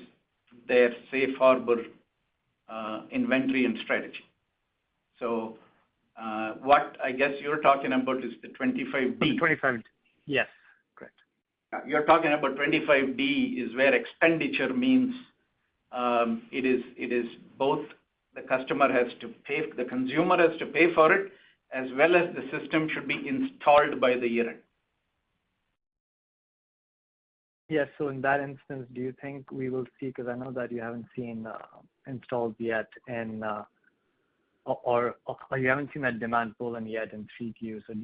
their safe harbor inventory and strategy. So what I guess you're talking about is the 25D. 25, yes, correct. You're talking about 25D is where expenditure means it is both the customer has to pay, the consumer has to pay for it, as well as the system should be installed by the year end. Yes, so in that instance, do you think we will see, because I know that you haven't seen installs yet, and or you haven't seen that demand pull in yet in 3Q, so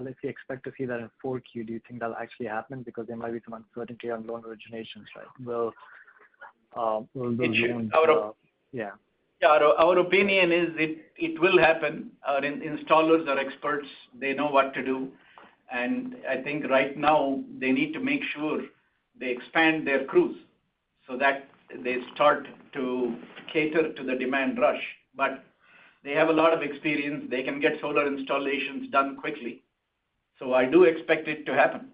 let's say expect to see that in 4Q, do you think that'll actually happen? Because there might be some uncertainty on loan originations, right? Will the loans, yeah. Yeah, our opinion is it will happen. Our installers are experts. They know what to do. And I think right now they need to make sure they expand their crews so that they start to cater to the demand rush. But they have a lot of experience. They can get solar installations done quickly. So I do expect it to happen.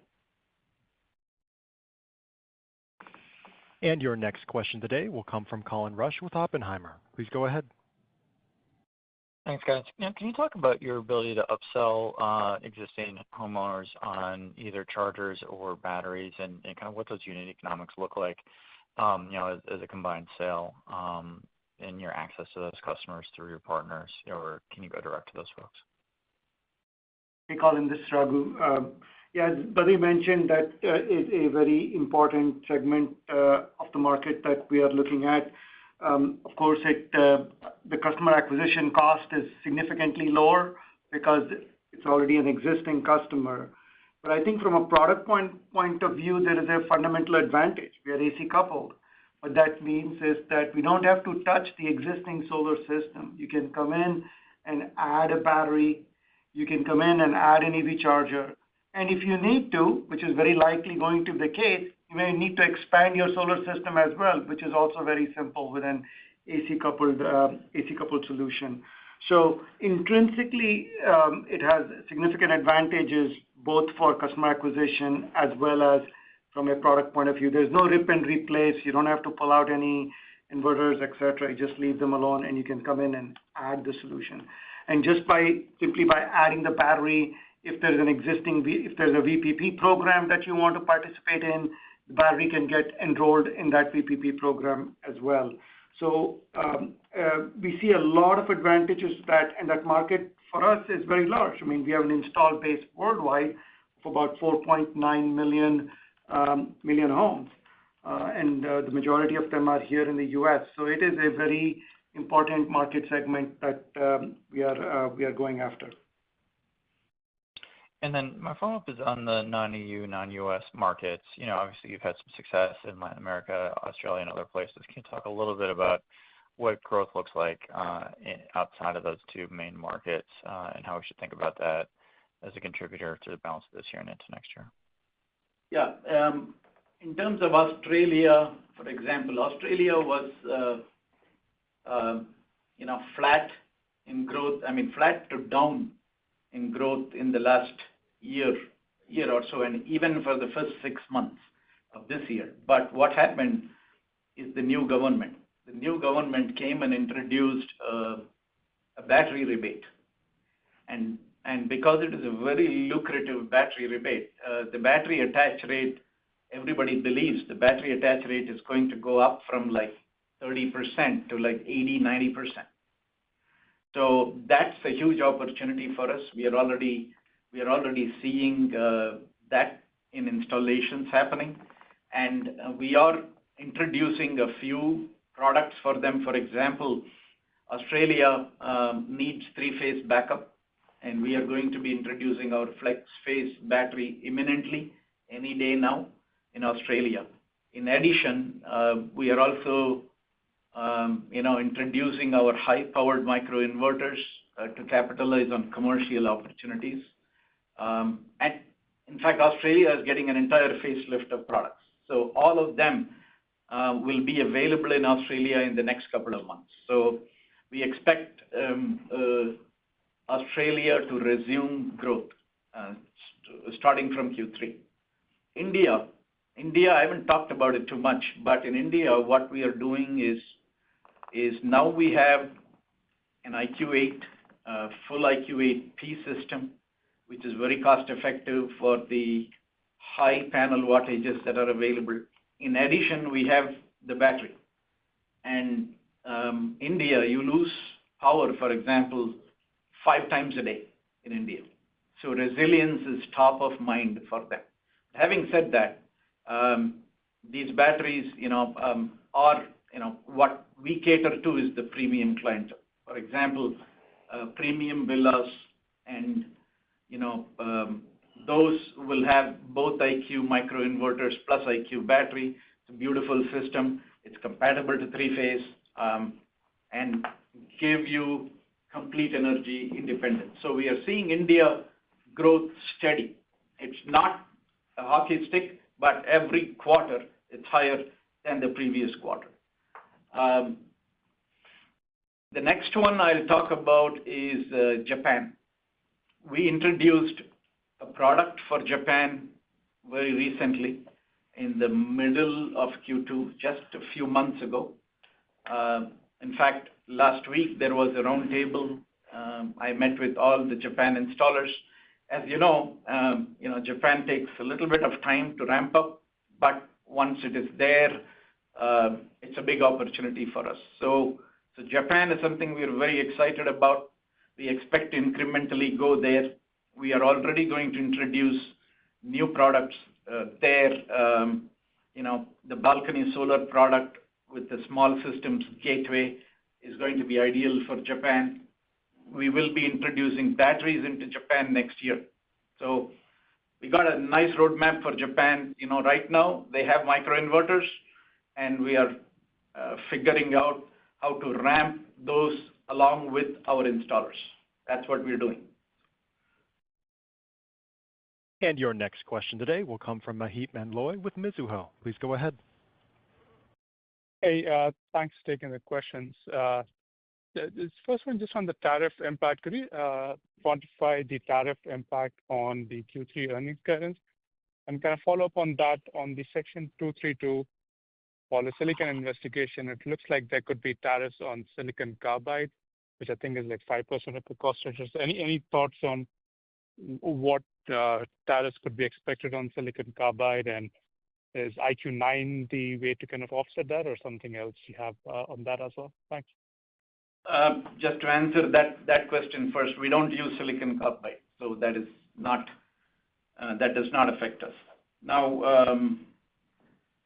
And your next question today will come from Colin Rusch with Oppenheimer. Please go ahead. Thanks, guys. Can you talk about your ability to upsell existing homeowners on either chargers or batteries, and kind of what those unit economics look like, as a combined sale, and your access to those customers through your partners, or can you go direct to those folks? Hey, Colin, this is Raghu. Yeah, Badri mentioned that is a very important segment of the market that we are looking at. Of course, the customer acquisition cost is significantly lower because it's already an existing customer. But I think from a product point of view, there is a fundamental advantage. We are AC coupled. What that means is that we don't have to touch the existing solar system. You can come in and add a battery. You can come in and add an EV charger. And if you need to, which is very likely going to be the case, you may need to expand your solar system as well, which is also very simple with an AC coupled solution. So intrinsically, it has significant advantages both for customer acquisition as well as from a product point of view. There's no rip and replace. You don't have to pull out any inverters, et cetera. You just leave them alone, and you can come in and add the solution. And just simply by adding the battery, if there's a VPP program that you want to participate in, the battery can get enrolled in that VPP program as well. So we see a lot of advantages to that, and that market for us is very large. I mean, we have an installed base worldwide of about 4.9 million homes, and the majority of them are here in the U.S. So it is a very important market segment that we are going after. And then my follow-up is on the non-EU, non-US markets. Obviously you've had some success in Latin America, Australia, and other places. Can you talk a little bit about what growth looks like outside of those two main markets, and how we should think about that as a contributor to the balance of this year and into next year? Yeah. In terms of Australia, for example, Australia was flat in growth. I mean, flat to down in growth in the last year or so, and even for the first 6 months of this year. But what happened is the new government. The new government came and introduced a battery rebate. And because it is a very lucrative battery rebate, the battery attach rate, everybody believes the battery attach rate is going to go up from like 30% to like 80-90%. So that's a huge opportunity for us. We are already seeing that in installations happening, and we are introducing a few products for them. For example, Australia needs 3-phase backup, and we are going to be introducing our flex-phase battery imminently, any day now in Australia. In addition, we are also introducing our high-powered microinverters to capitalize on commercial opportunities. And in fact, Australia is getting an entire facelift of products. So all of them will be available in Australia in the next couple of months. So we expect Australia to resume growth starting from Q3. India, I haven't talked about it too much, but in India, what we are doing is now we have an IQ8, full IQ8P system, which is very cost effective for the high panel wattages that are available. In addition, we have the battery. And India, you lose power, for example, 5 times a day in India. So resilience is top of mind for them. Having said that, these batteries, are, what we cater to is the premium clientele. For example, premium villas, and those will have both IQ microinverters plus IQ battery. It's a beautiful system. It's compatible to 3-phase and give you complete energy independence. So we are seeing India growth steady. It's not a hockey stick, but every quarter it's higher than the previous quarter. The next one I'll talk about is Japan. We introduced a product for Japan very recently in the middle of Q2, just a few months ago. In fact, last week there was a round table. I met with all the Japan installers. As you know, Japan takes a little bit of time to ramp up, but once it is there, it's a big opportunity for us. So Japan is something we are very excited about. We expect to incrementally go there. We are already going to introduce new products there. The balcony solar product with the small systems gateway is going to be ideal for Japan. We will be introducing batteries into Japan next year. So we got a nice roadmap for Japan. Right now they have microinverters, and we are figuring out how to ramp those along with our installers. That's what we're doing. And your next question today will come from Maheep Mandloi with Mizuho. Please go ahead. Hey, thanks for taking the questions. This first one, just on the tariff impact. Could you quantify the tariff impact on the Q3 earnings guidance? And kind of follow up on that, on the Section 232 polysilicon investigation, it looks like there could be tariffs on silicon carbide, which I think is like 5% of the cost structure. So any thoughts on what tariffs could be expected on silicon carbide, and is IQ9 the way to kind of offset that, or something else you have on that as well? Thanks. Just to answer that question first, we don't use silicon carbide, so that does not affect us. Now,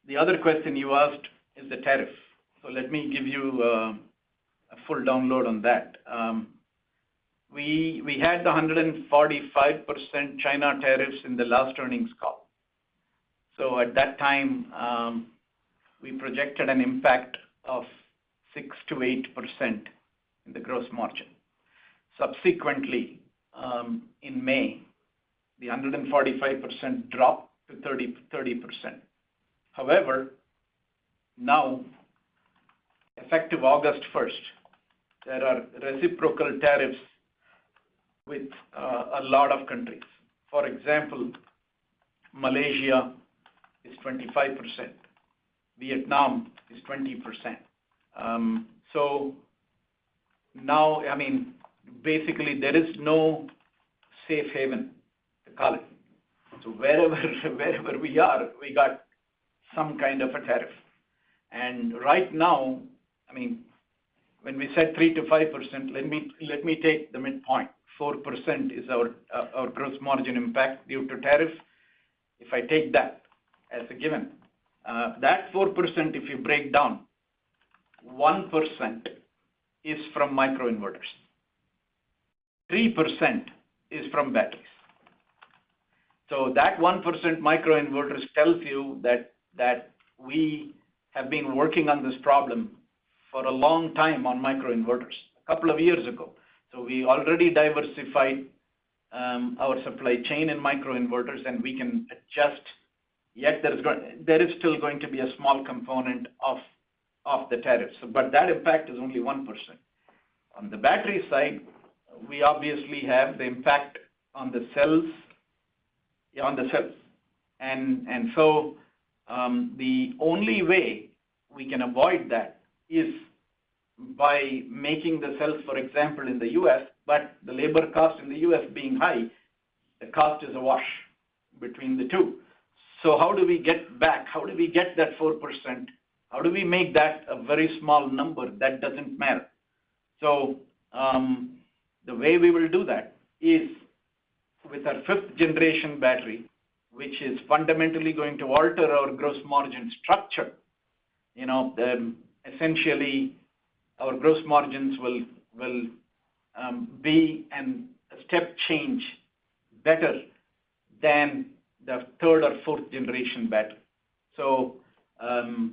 the other question you asked is the tariff. So let me give you a full download on that. We had the 145% China tariffs in the last earnings call. So at that time, we projected an impact of 6 to 8% in the gross margin. Subsequently, in May, the 145% dropped to 30%. However, now, effective August 1st, there are reciprocal tariffs with a lot of countries. For example, Malaysia is 25%. Vietnam is 20%. So now, I mean, basically there is no safe haven, to call it. So wherever we are, we got some kind of a tariff. And right now, I mean, when we said 3 to 5%, let me take the midpoint. 4% is our gross margin impact due to tariff. If I take that as a given, that 4%, if you break down, 1% is from microinverters. 3% is from batteries. So that 1% microinverters tells you that we have been working on this problem for a long time on microinverters, a couple of years ago. So we already diversified our supply chain in microinverters, and we can adjust. Yet there is still going to be a small component of the tariffs, but that impact is only 1%. On the battery side, we obviously have the impact on the cells. And so the only way we can avoid that is by making the cells, for example, in the U.S., but the labor cost in the U.S. being high, the cost is a wash between the two. So how do we get back? How do we get that 4%? How do we make that a very small number that doesn't matter? So the way we will do that is with our 5th generation battery, which is fundamentally going to alter our gross margin structure. Essentially, our gross margins will be a step change better than the 3rd or 4th generation battery. So, the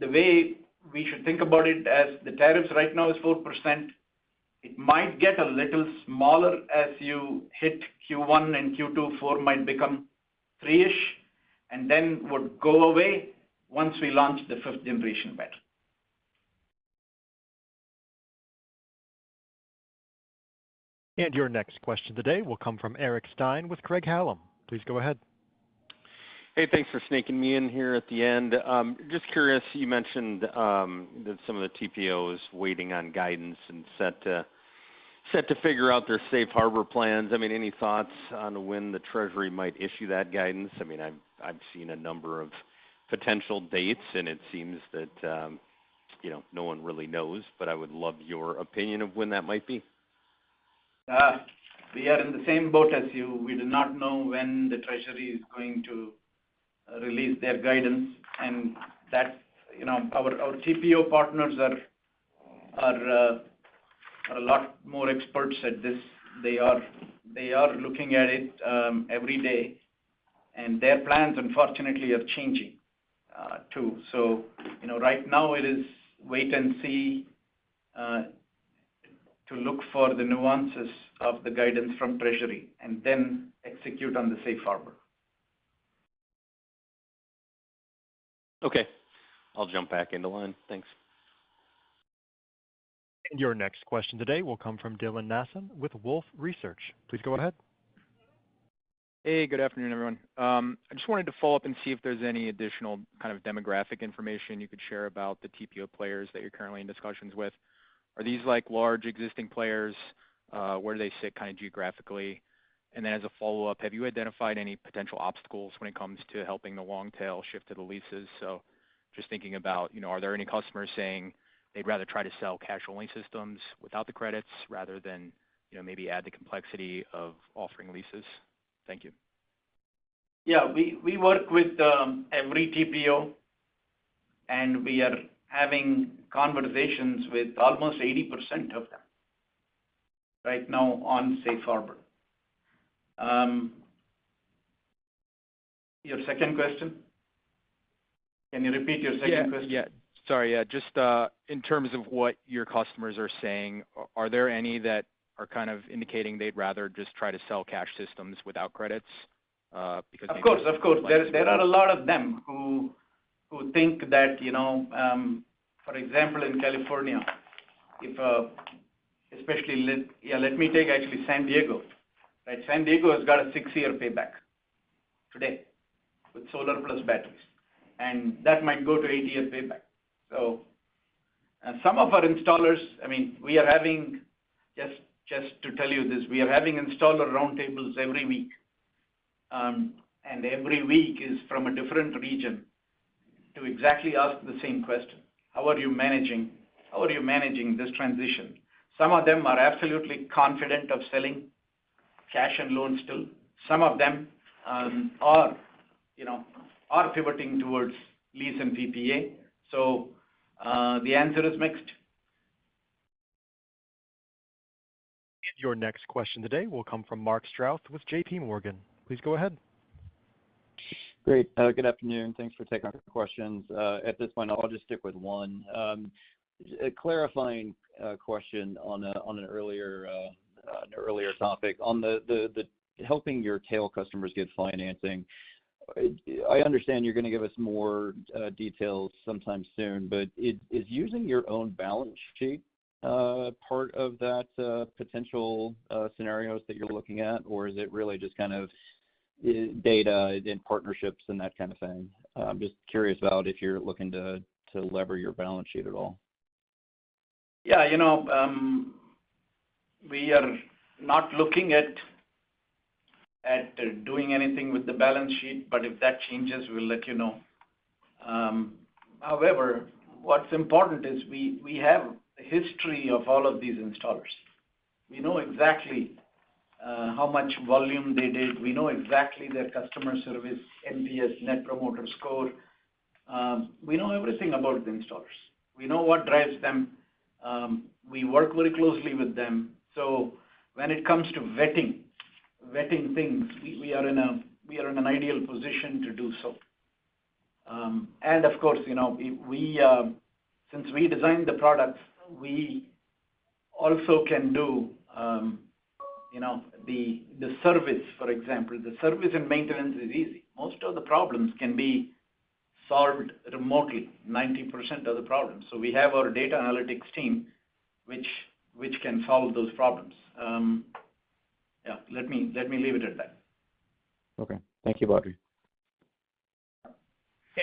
way we should think about it, as the tariffs right now is 4%, it might get a little smaller as you hit Q1 and Q2. 4 might become 3-ish, and then would go away once we launch the 5th generation battery. And your next question today will come from Eric Stine with Craig-Hallum. Please go ahead. Hey, thanks for sneaking me in here at the end. Just curious, you mentioned that some of the TPOs waiting on guidance and set to figure out their safe harbor plans. I mean, any thoughts on when the Treasury might issue that guidance? I mean, I've seen a number of potential dates, and it seems that no one really knows. But I would love your opinion of when that might be. We are in the same boat as you. We do not know when the Treasury is going to release their guidance, and that our TPO partners are a lot more experts at this. They are looking at it every day, and their plans, unfortunately, are changing too. So right now it is wait and see to look for the nuances of the guidance from Treasury, and then execute on the safe harbor. Okay. I'll jump back into line. Thanks. And your next question today will come from Dylan Nassif with Wolfe Research. Please go ahead. Hey, good afternoon, everyone. I just wanted to follow up and see if there's any additional kind of demographic information you could share about the TPO players that you're currently in discussions with. Are these like large existing players? Where do they sit kind of geographically? And then as a follow-up, have you identified any potential obstacles when it comes to helping the long tail shift to the leases? So just thinking about, are there any customers saying they'd rather try to sell cash-only systems without the credits rather than, maybe add the complexity of offering leases? Thank you. Yeah, we work with every TPO, and we are having conversations with almost 80% of them right now on safe harbor. Your second question? Can you repeat your second question? Yeah. Sorry, just in terms of what your customers are saying, are there any that are kind of indicating they'd rather just try to sell cash systems without credits, because Of course. There are a lot of them who think that, for example, in California, if especially let me take actually San Diego, right? San Diego has got a 6-year payback today with solar plus batteries, and that might go to 8-year payback. So some of our installers, I mean, we are having, just to tell you this, we are having installer roundtables every week. And every week is from a different region to exactly ask the same question. How are you managing this transition? Some of them are absolutely confident of selling cash and loans still. Some of them are pivoting towards lease and PPA. So the answer is mixed. Your next question today will come from Mark Strauss with JP Morgan. Please go ahead. Great. Good afternoon. Thanks for taking our questions. At this point, I'll just stick with one. A clarifying question on an earlier topic on the helping your tail customers get financing. I understand you're going to give us more details sometime soon, but is using your own balance sheet part of that potential scenarios that you're looking at, or is it really just kind of data and partnerships and that kind of thing? I'm just curious about if you're looking to lever your balance sheet at all. Yeah, we are not looking at doing anything with the balance sheet, but if that changes, we'll let you know. However, what's important is we have a history of all of these installers. We know exactly how much volume they did. We know exactly their customer service, NPS, Net Promoter Score. We know everything about the installers. We know what drives them. We work very closely with them. So when it comes to vetting things, we are in an ideal position to do so. And of course, since we designed the products, we also can do the service, for example. The service and maintenance is easy. Most of the problems can be solved remotely, 90% of the problems. So we have our data analytics team, which can solve those problems. Let me leave it at that. Okay. Thank you, Badri.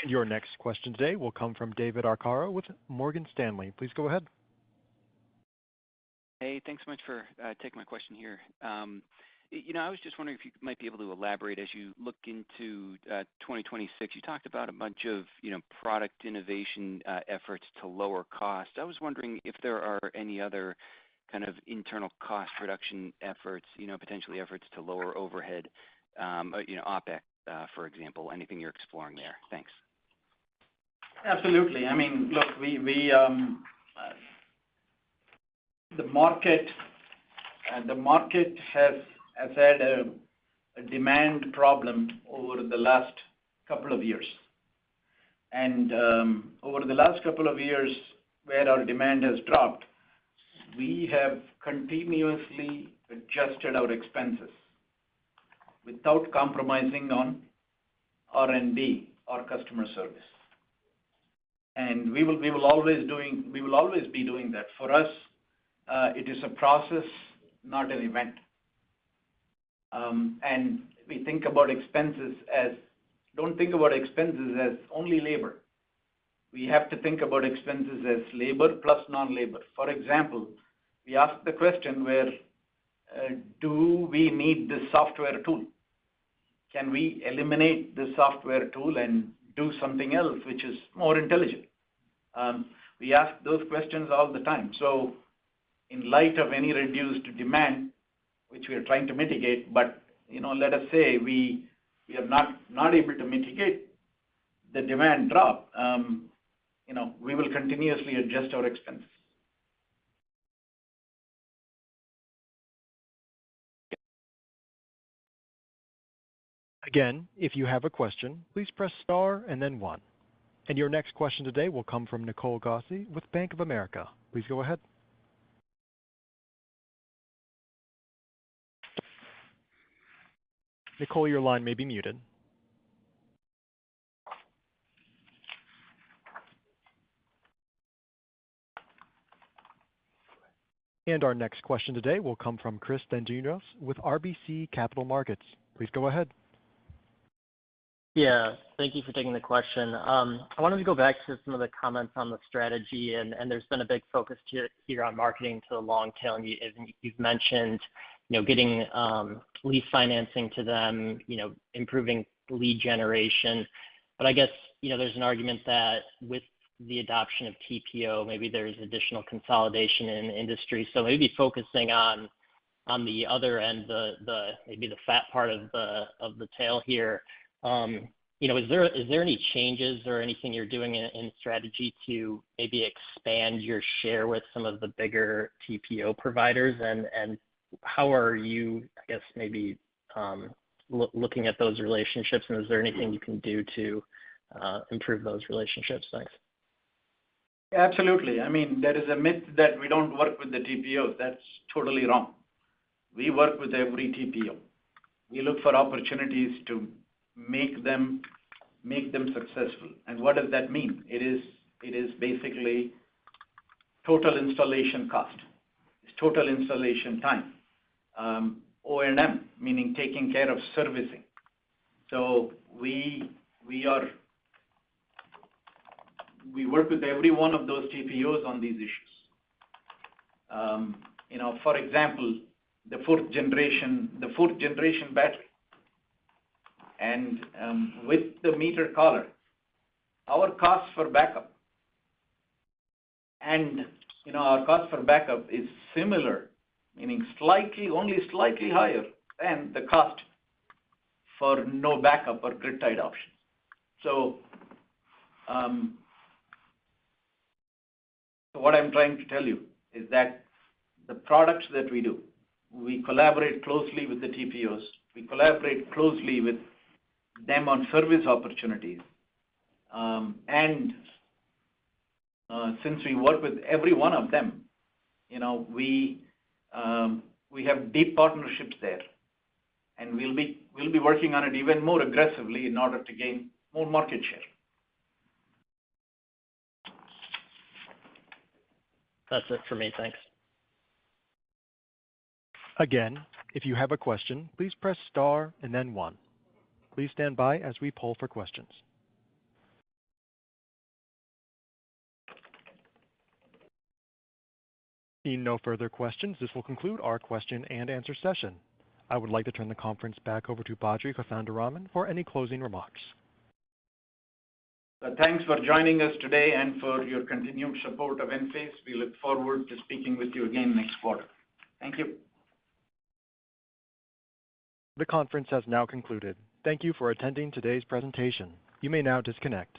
And your next question today will come from David Arcaro with Morgan Stanley. Please go ahead. Hey, thanks so much for taking my question here. I was just wondering if you might be able to elaborate as you look into 2026. You talked about a bunch of product innovation efforts to lower costs. I was wondering if there are any other kind of internal cost reduction efforts, potentially efforts to lower overhead, OPEX, for example. Anything you're exploring there? Thanks. Absolutely. I mean, look, the market has had a demand problem over the last couple of years. And over the last couple of years, where our demand has dropped, we have continuously adjusted our expenses without compromising on R&D or customer service. And we will always be doing that. For us, it is a process, not an event. And we think about expenses don't think about expenses as only labor. We have to think about expenses as labor plus non-labor. For example, we ask the question where, do we need this software tool? Can we eliminate the software tool and do something else which is more intelligent? We ask those questions all the time. So in light of any reduced demand, which we are trying to mitigate, but let us say we are not able to mitigate the demand drop, we will continuously adjust our expenses. Again, if you have a question, please press star and then one. And your next question today will come from Nicole Gossi with Bank of America. Please go ahead. Nicole, your line may be muted. And our next question today will come from Chris Dendrinos with RBC Capital Markets. Please go ahead. Yeah, thank you for taking the question. I wanted to go back to some of the comments on the strategy, and there's been a big focus here on marketing to the long tail, and you've mentioned, getting lease financing to them, improving lead generation. But I guess, there's an argument that with the adoption of TPO, maybe there's additional consolidation in the industry. So maybe focusing on the other end, maybe the fat part of the tail here. Is there any changes or anything you're doing in strategy to maybe expand your share with some of the bigger TPO providers? And how are you, I guess, maybe looking at those relationships? And is there anything you can do to improve those relationships? Thanks. Absolutely. I mean, there is a myth that we don't work with the TPOs. That's totally wrong. We work with every TPO. We look for opportunities to make them successful. And what does that mean? It is basically total installation cost. It's total installation time. O&M, meaning taking care of servicing. So we work with every one of those TPOs on these issues. For example, the fourth generation battery. And with the meter collar, our cost for backup and our cost for backup is similar, meaning only slightly higher than the cost for no backup or grid tied options. So what I'm trying to tell you is that the products that we do, we collaborate closely with the TPOs. We collaborate closely with them on service opportunities. And since we work with every one of them, we have deep partnerships there. And we'll be working on it even more aggressively in order to gain more market share. That's it for me. Thanks. Again, if you have a question, please press star and then 1. Please stand by as we poll for questions. Seeing no further questions, this will conclude our question and answer session. I would like to turn the conference back over to Badri Kothandaraman for any closing remarks. Thanks for joining us today and for your continued support of Enphase. We look forward to speaking with you again next quarter. Thank you. The conference has now concluded. Thank you for attending today's presentation. You may now disconnect.